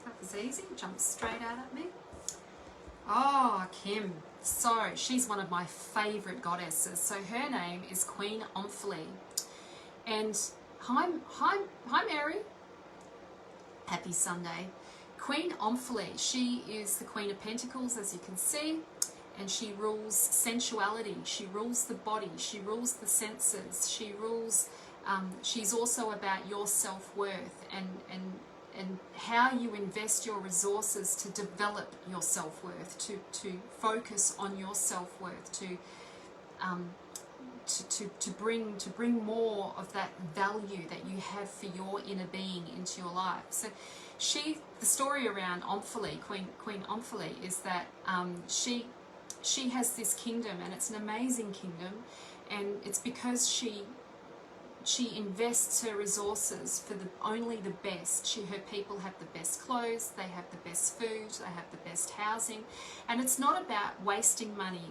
That was easy, jumped straight out at me. Oh, Kim. So, she's one of my favourite goddesses. So her name is Queen Omphale. And Hi Mary. Happy Sunday. Queen Omphale, she is the Queen of Pentacles, as you can see, and she rules sensuality, she rules the body, she rules the senses, she rules She's also about your self-worth and how you invest your resources to develop your self-worth, to focus on your self-worth, to bring more of that value that you have for your inner being into your life. So the story around Omphale, Queen Omphale, is that she has this kingdom, and it's an amazing kingdom, and it's because she invests her resources for only the best. Her people have the best clothes, they have the best food, they have the best housing, and it's not about wasting money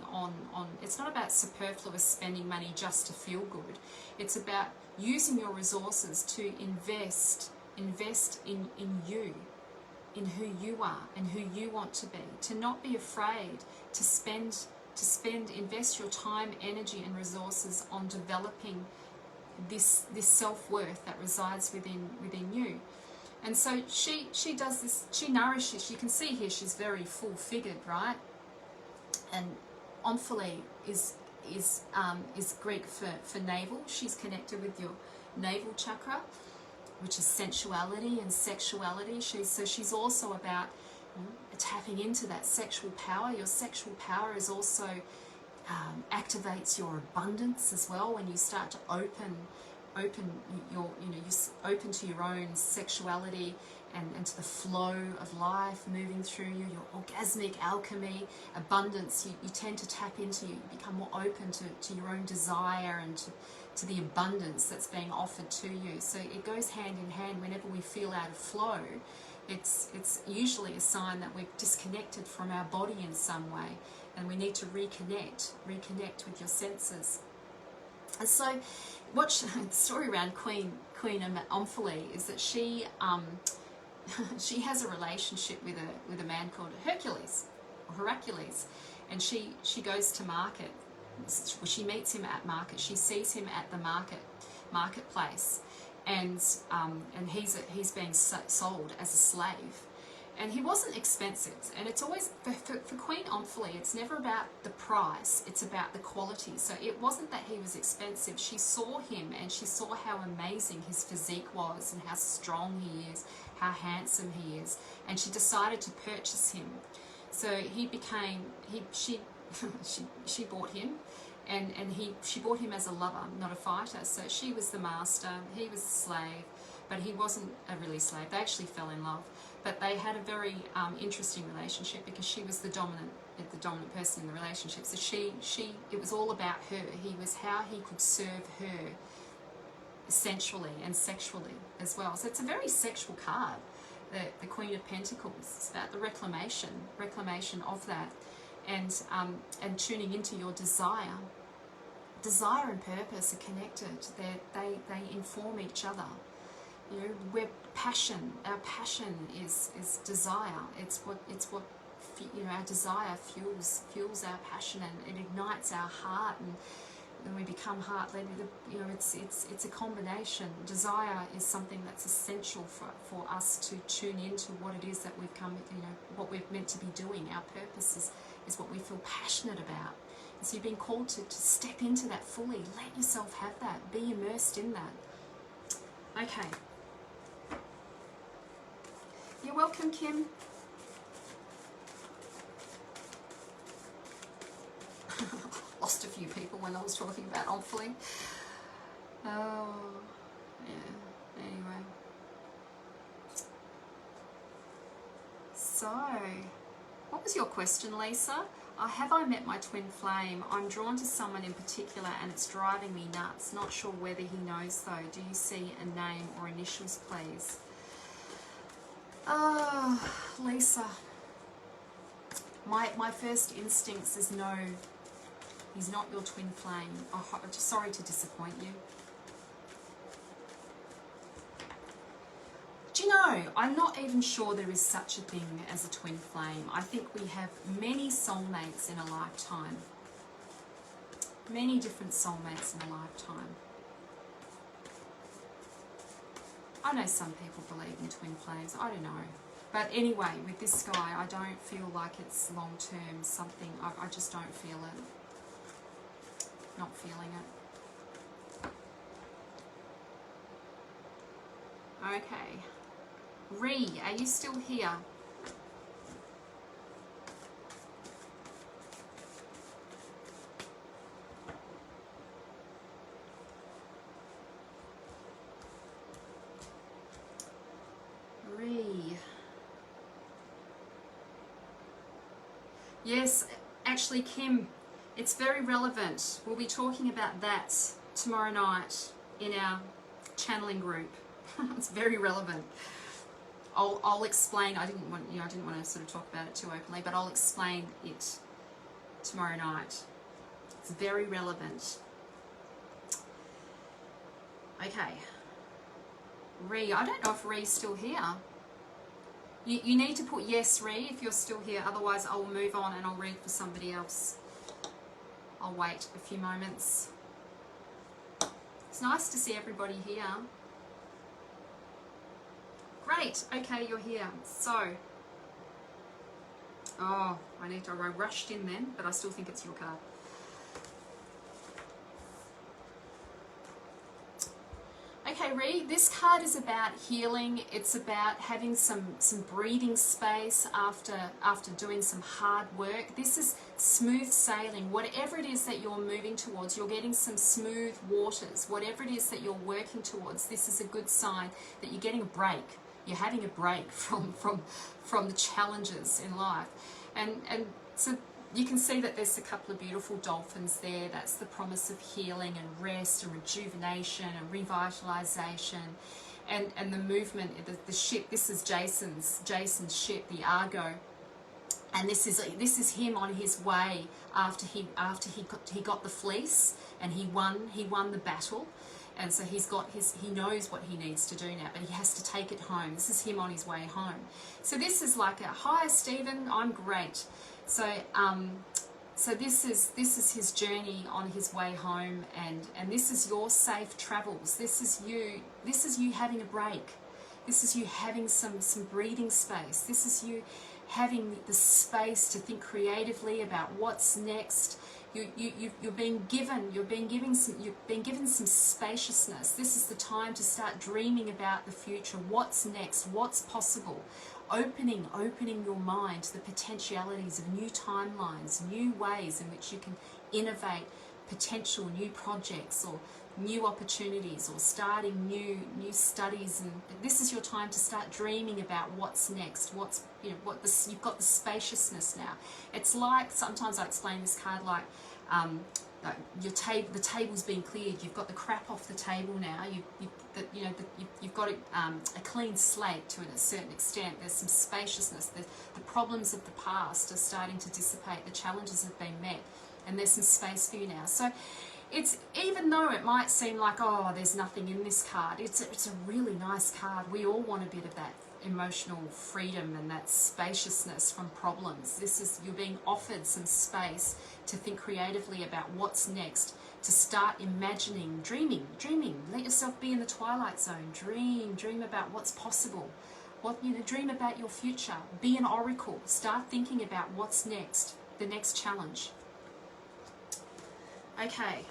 it's not about superfluous spending money just to feel good. It's about using your resources to invest in you, in who you are and who you want to be, to not be afraid to invest your time, energy and resources on developing this self-worth that resides within you. And so she does this, she nourishes. You can see here she's very full-figured, right? And Omphale is Greek for navel. She's connected with your navel chakra, which is sensuality and sexuality. She's also about tapping into that sexual power. Your sexual power is also activates your abundance as well when you start to open your, you're open to your own sexuality and to the flow of life moving through you, your orgasmic alchemy, abundance. You tend to tap into, you become more open to your own desire and to the abundance that's being offered to you. So it goes hand in hand. Whenever we feel out of flow, it's usually a sign that we've disconnected from our body in some way, and we need to reconnect with your senses. And so the story around Queen Omphale is that she has a relationship with a man called Hercules, and she goes to market. She meets him at market. She sees him at the marketplace, and he's being sold as a slave. And he wasn't expensive, and it's always, for Queen Omphale, it's never about the price, it's about the quality. So it wasn't that he was expensive. She saw him and she saw how amazing his physique was and how strong he is, how handsome he is, and she decided to purchase him. So she bought him, and she bought him as a lover, not a fighter. So she was the master, he was the slave, but he wasn't a really slave. They actually fell in love. But they had a very interesting relationship because she was the dominant person in the relationship. So it was all about her. He was how he could serve her sensually and sexually as well. So it's a very sexual card, the Queen of Pentacles. It's about the reclamation of that, and tuning into your desire. Desire and purpose are connected. They inform each other. You know, our passion is desire. It's what our desire fuels our passion, and it ignites our heart, and then we become heart-led. It's a combination. Desire is something that's essential for us to tune into what it is that we've come, what we're meant to be doing. Our purpose is what we feel passionate about. And so you've been called to step into that fully. Let yourself have that. Be immersed in that. Okay. You're welcome, Kim. Lost a few people when I was talking about Omphale. Oh, yeah. Anyway. So, what was your question, Lisa? Have I met my twin flame? I'm drawn to someone in particular and it's driving me nuts. Not sure whether he knows though. Do you see a name or initials, please? Oh, Lisa. My first instincts is no. He's not your twin flame. Oh, I'm just sorry to disappoint you. Do you know, I'm not even sure there is such a thing as a twin flame. I think we have many soulmates in a lifetime. Many different soulmates in a lifetime. I know some people believe in twin flames. I don't know. But anyway, with this guy, I don't feel like it's long-term something. I just don't feel it. Not feeling it. Okay. Ree, are you still here? Ree. Yes, actually, Kim, it's very relevant. We'll be talking about that tomorrow night in our channeling group. It's very relevant. I'll explain. I didn't want to sort of talk about it too openly, but I'll explain it tomorrow night. It's very relevant. Okay. Ree, I don't know if Ree's still here. You need to put yes, Ree, if you're still here. Otherwise, I will move on and I'll read for somebody else. I'll wait a few moments. It's nice to see everybody here. Great. Okay, you're here. So, I rushed in then, but I still think it's your card. Okay, Ree, this card is about healing. It's about having some breathing space after doing some hard work. This is smooth sailing. Whatever it is that you're moving towards, you're getting some smooth waters. Whatever it is that you're working towards, this is a good sign that you're getting a break. You're having a break from the challenges in life. And so you can see that there's a couple of beautiful dolphins there. That's the promise of healing and rest and rejuvenation and revitalization, and the movement. The ship. This is Jason's ship, the Argo, and this is him on his way after he got the fleece and he won the battle. And so he knows what he needs to do now, but he has to take it home. This is him on his way home. So this is like hi Stephen, I'm great. So this is his journey on his way home, and this is your safe travels. This is you having a break. This is you having some breathing space. This is you having the space to think creatively about what's next. You're being given some spaciousness. This is the time to start dreaming about the future. What's next? What's possible? Opening your mind to the potentialities of new timelines, new ways in which you can innovate potential new projects or new opportunities, or starting new studies. And this is your time to start dreaming about what's next. You've got the spaciousness now. It's like, sometimes I explain this card like the table's been cleared. You've got the crap off the table now. You've got a clean slate to a certain extent. There's some spaciousness. The problems of the past are starting to dissipate. The challenges have been met, and there's some space for you now. So it's, even though it might seem like, oh, there's nothing in this card, it's a really nice card. We all want a bit of that emotional freedom and that spaciousness from problems. You're being offered some space to think creatively about what's next, to start imagining, dreaming. Let yourself be in the twilight zone. Dream about what's possible. Dream about your future. Be an oracle. Start thinking about what's next, the next challenge. Okay.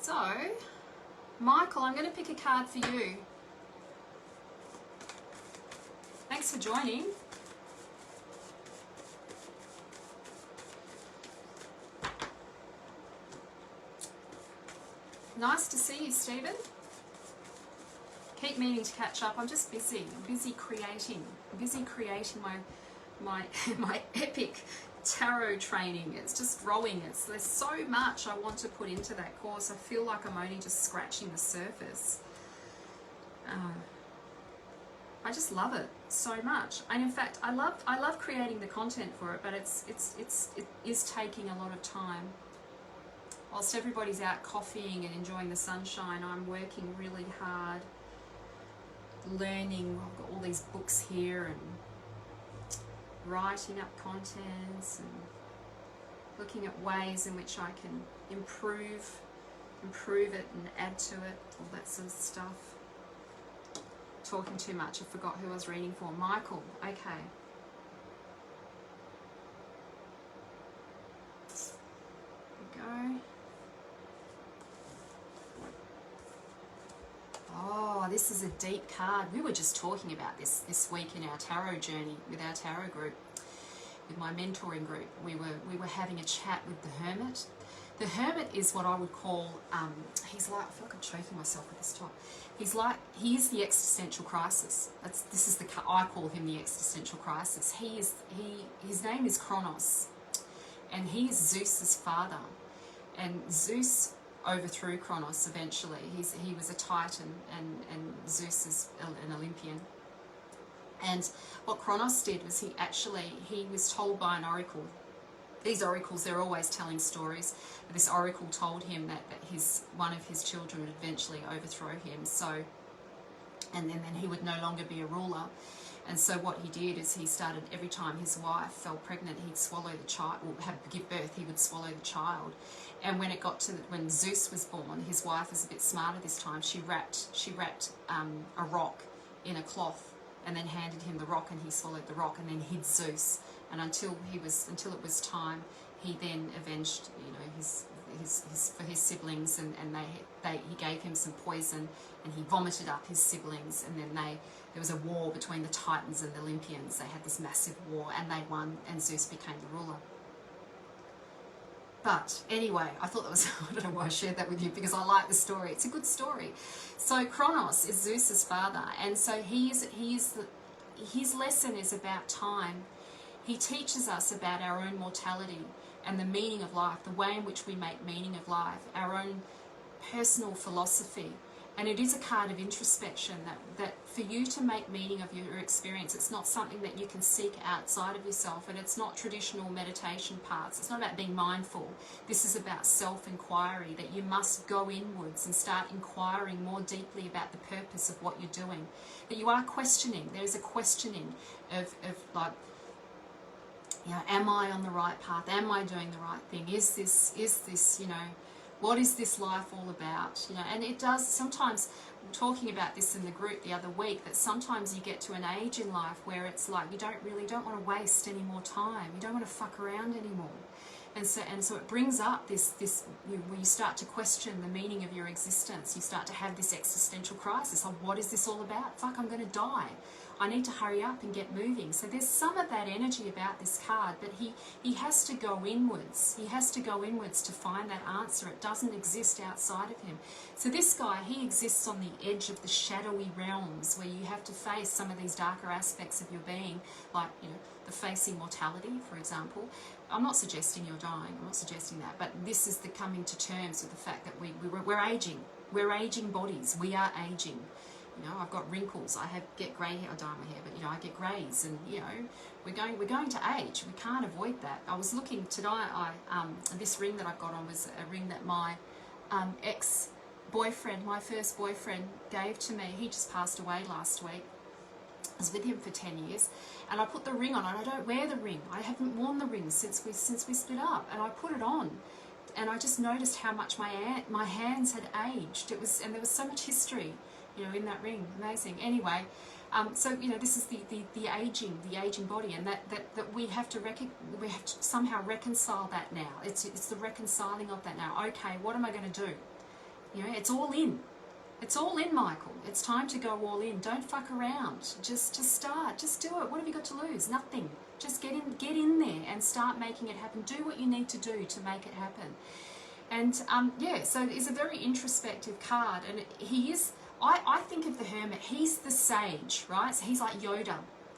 So, Michael, I'm going to pick a card for you. Thanks for joining. Nice to see you, Stephen. Keep meaning to catch up. I'm just busy. I'm busy creating. my epic tarot training. It's just growing. There's so much I want to put into that course. I feel like I'm only just scratching the surface. I just love it so much, and in fact, I love creating the content for it. But it is taking a lot of time. Whilst everybody's out coffeeing and enjoying the sunshine, I'm working really hard, learning. I've got all these books here and writing up contents and looking at ways in which I can improve it and add to it, all that sort of stuff. Talking too much, I forgot who I was reading for. Michael, okay. deep card. We were just talking about this week in our tarot journey with our tarot group, with my mentoring group. We were having a chat with the Hermit. The Hermit is what I would call, he's like, I feel like I'm choking myself with this top. He is the existential crisis. I call him the existential crisis. His name is Kronos, and he is Zeus's father. And Zeus overthrew Kronos eventually. He was a Titan, and Zeus is an Olympian. And what Kronos did was he was told by an oracle. These oracles, they're always telling stories. This oracle told him that one of his children would eventually overthrow him. So, and then he would no longer be a ruler. And so what he did is he started, every time his wife fell pregnant, he'd swallow the child, or give birth, he would swallow the child. And when it got to when Zeus was born, his wife was a bit smarter this time. She wrapped a rock in a cloth, and then handed him the rock, and he swallowed the rock, and then hid Zeus. And until it was time, he then avenged, for his siblings, and he gave him some poison, and he vomited up his siblings, and then there was a war between the Titans and the Olympians. They had this massive war, and they won, and Zeus became the ruler. But anyway, I thought that was, I don't know why I shared that with you, because I like the story. It's a good story. So Kronos is Zeus's father, and so his lesson is about time. He teaches us about our own mortality and the meaning of life, the way in which we make meaning of life, our own personal philosophy. And it is a card of introspection, that for you to make meaning of your experience, it's not something that you can seek outside of yourself, and it's not traditional meditation parts. It's not about being mindful. This is about self-inquiry, that you must go inwards and start inquiring more deeply about the purpose of what you're doing. That you are questioning. There is a questioning of like, am I on the right path? Am I doing the right thing? Is this, what is this life all about? And it does sometimes, we were talking about this in the group the other week, that sometimes you get to an age in life where it's like you don't want to waste any more time. You don't want to fuck around anymore. And so it brings up this where you start to question the meaning of your existence. You start to have this existential crisis. Like, what is this all about? Fuck, I'm going to die. I need to hurry up and get moving. So there's some of that energy about this card, but he has to go inwards. He has to go inwards to find that answer. It doesn't exist outside of him. So this guy, he exists on the edge of the shadowy realms, where you have to face some of these darker aspects of your being, like, the facing mortality, for example. I'm not suggesting you're dying. I'm not suggesting that. But this is the coming to terms with the fact that we're aging. We're aging bodies. We are aging. I've got wrinkles. I get grey hair. I dye my hair, but I get greys, and we're going to age. We can't avoid that. I was looking tonight. This ring that I've got on was a ring that my ex-boyfriend, my first boyfriend, gave to me. He just passed away last week. I was with him for 10 years, and I put the ring on, and I don't wear the ring. I haven't worn the ring since we split up, and I put it on, and I just noticed how much my hands had aged. And there was so much history, in that ring. Amazing. Anyway, so this is the aging body, and that we have to somehow reconcile that now. It's the reconciling of that now. Okay, what am I going to do? It's all in. It's all in, Michael. It's time to go all in. Don't fuck around. Just start. Just do it. What have you got to lose? Nothing. Just get in there and start making it happen. Do what you need to do to make it happen. And so it's a very introspective card, and he is. I think of the Hermit. He's the sage, right? So he's like Yoda,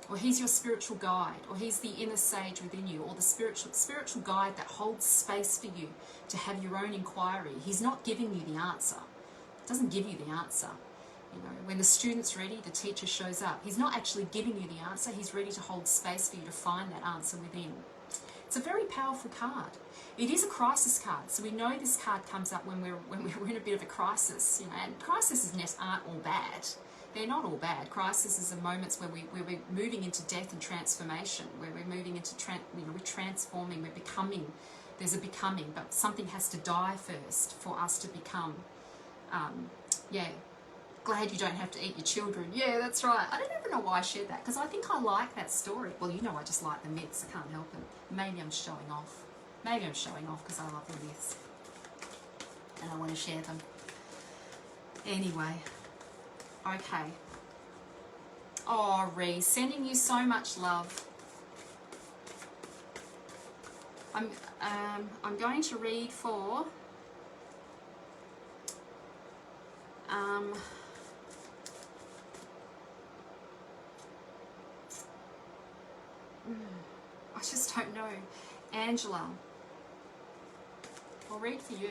or he's your spiritual guide, or he's the inner sage within you, or the spiritual guide that holds space for you to have your own inquiry. He's not giving you the answer. Doesn't give you the answer. When the student's ready, the teacher shows up. He's not actually giving you the answer. He's ready to hold space for you to find that answer within. It's a very powerful card. It is a crisis card, so we know this card comes up when we're in a bit of a crisis. And crises aren't all bad. They're not all bad. Crises are moments where we're moving into death and transformation, where we're moving into we're transforming, we're becoming. There's a becoming, but something has to die first for us to become. Glad you don't have to eat your children. Yeah, that's right. I don't even know why I shared that, because I think I like that story. Well, I just like the myths. I can't help it. Maybe I'm showing off. Maybe I'm showing off because I love the myths and I want to share them. Anyway, okay. Oh, Ree, sending you so much love. I'm going to read for I just don't know. Angela. I'll read for you.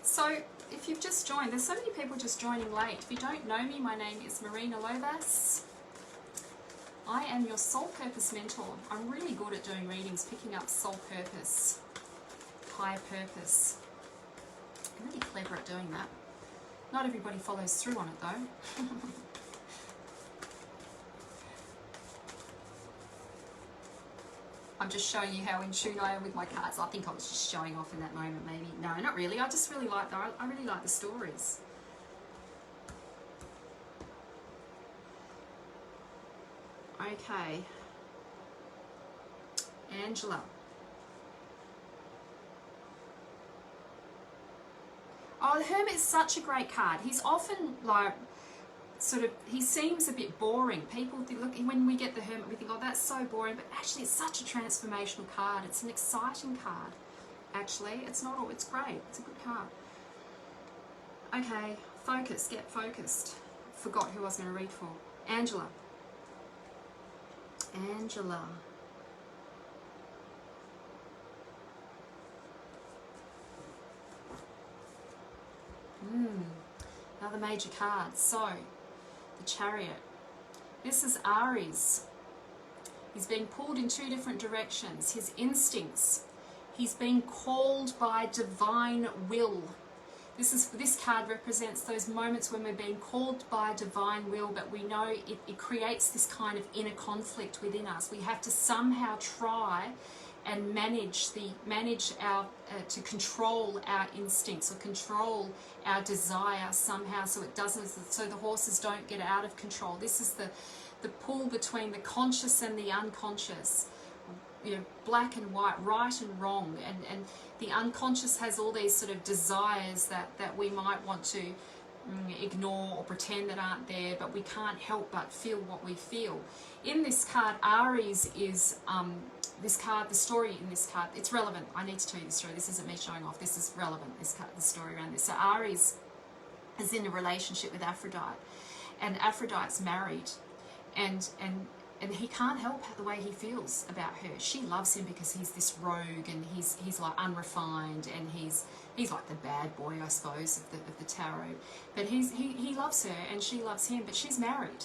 So, if you've just joined, there's so many people just joining late. If you don't know me, my name is Marina Lovas. I am your soul purpose mentor. I'm really good at doing readings, picking up soul purpose, higher purpose. I'm really clever at doing that. Not everybody follows through on it though. I'm just showing you how in tune I am with my cards. I think I was just showing off in that moment maybe. No, not really. I just really like I really like the stories. Okay. Angela. Oh, the Hermit's such a great card. He's often like sort of, he seems a bit boring. People think, look, when we get the Hermit, we think, oh, that's so boring. But actually, it's such a transformational card. It's an exciting card. Actually, it's not all. It's great. It's a good card. Okay, focus. Get focused. Forgot who I was going to read for. Angela. Angela. Another major card. So, the Chariot. This is Aries. He's being pulled in two different directions. His instincts. He's being called by divine will. This card represents those moments when we're being called by divine will, but we know it creates this kind of inner conflict within us. We have to somehow try and manage our to control our instincts or control our desire somehow, so the horses don't get out of control. This is the pull between the conscious and the unconscious. You know, black and white, right and wrong, and the unconscious has all these sort of desires that we might want to ignore or pretend that aren't there, but we can't help but feel what we feel. In this card, Aries is this card, the story in this card, it's relevant. I need to tell you the story. This isn't me showing off. This is relevant, this card, the story around this. So Aries is in a relationship with Aphrodite, and Aphrodite's married, and he can't help the way he feels about her. She loves him because he's this rogue, and he's like unrefined, and he's like the bad boy, I suppose, of the tarot. But he loves her, and she loves him, but she's married.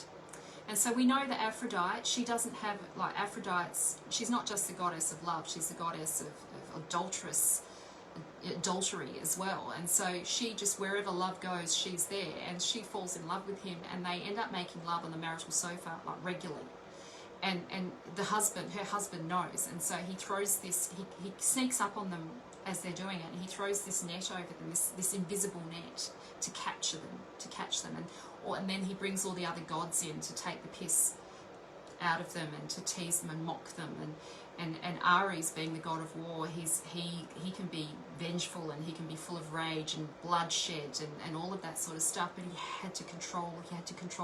And so we know that Aphrodite, she doesn't have, like Aphrodite's, she's not just the goddess of love, she's the goddess of adultery as well. And so she just, wherever love goes, she's there, and she falls in love with him, and they end up making love on the marital sofa, like regularly. And her husband knows, and so he throws this, he sneaks up on them as they're doing it, and he throws this net over them, this invisible net to catch them, and then he brings all the other gods in to take the piss out of them and to tease them and mock them, and Aries, being the god of war, he can be vengeful, and he can be full of rage and bloodshed and all of that sort of stuff, but he had to control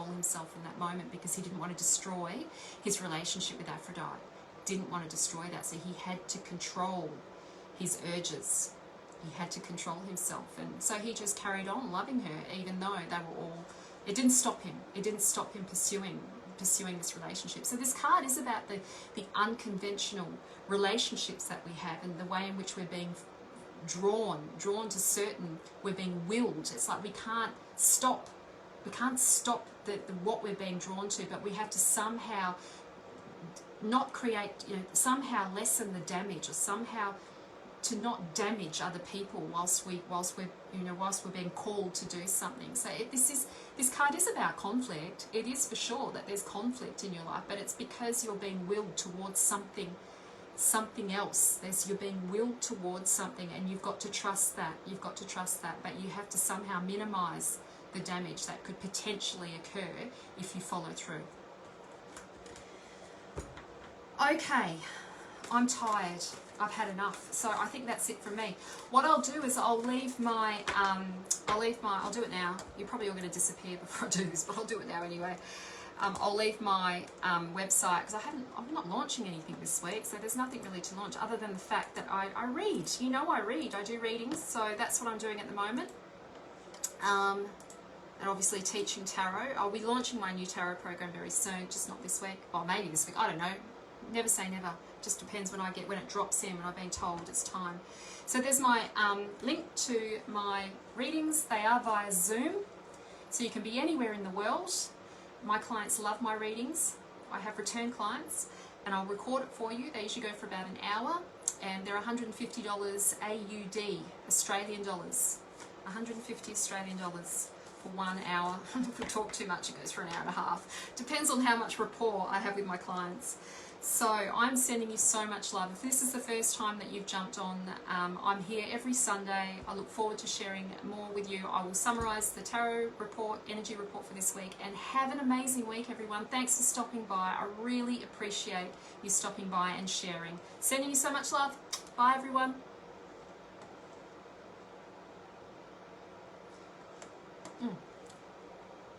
himself in that moment, because he didn't want to destroy his relationship with Aphrodite, didn't want to destroy that, so he had to control his urges, he had to control himself, and so he just carried on loving her, even though they were all, it didn't stop him pursuing this relationship. So this card is about the unconventional relationships that we have, and the way in which we're being drawn to certain, we're being willed. It's like we can't stop what we're being drawn to, but we have to somehow not create, somehow lessen the damage, or somehow to not damage other people whilst we're being called to do something. So this card is about conflict. It is for sure that there's conflict in your life, but it's because you're being willed towards something else. You're being willed towards something, and you've got to trust that. But you have to somehow minimize the damage that could potentially occur if you follow through. Okay, I'm tired. I've had enough, so I think that's it from me. What I'll do is I'll do it now. You're probably all going to disappear before I do this, but I'll do it now anyway. I'll leave my website, because I'm not launching anything this week, so there's nothing really to launch other than the fact that I read. You know, I read. I do readings, so that's what I'm doing at the moment. And obviously teaching tarot. I'll be launching my new tarot program very soon, just not this week. Or maybe this week, I don't know. Never say never. Just depends when it drops in, when I've been told it's time. So there's my link to my readings. They are via Zoom, so you can be anywhere in the world. My clients love my readings. I have return clients, and I'll record it for you. They usually go for about an hour, and they're $150 AUD, Australian dollars. 150 Australian dollars for 1 hour. If we talk too much, it goes for an hour and a half. Depends on how much rapport I have with my clients. So I'm sending you so much love. If this is the first time that you've jumped on, I'm here every Sunday. I look forward to sharing more with you. I will summarize the tarot report, energy report for this week, and have an amazing week, everyone. Thanks for stopping by. I really appreciate you stopping by and sharing. Sending you so much love. Bye, everyone.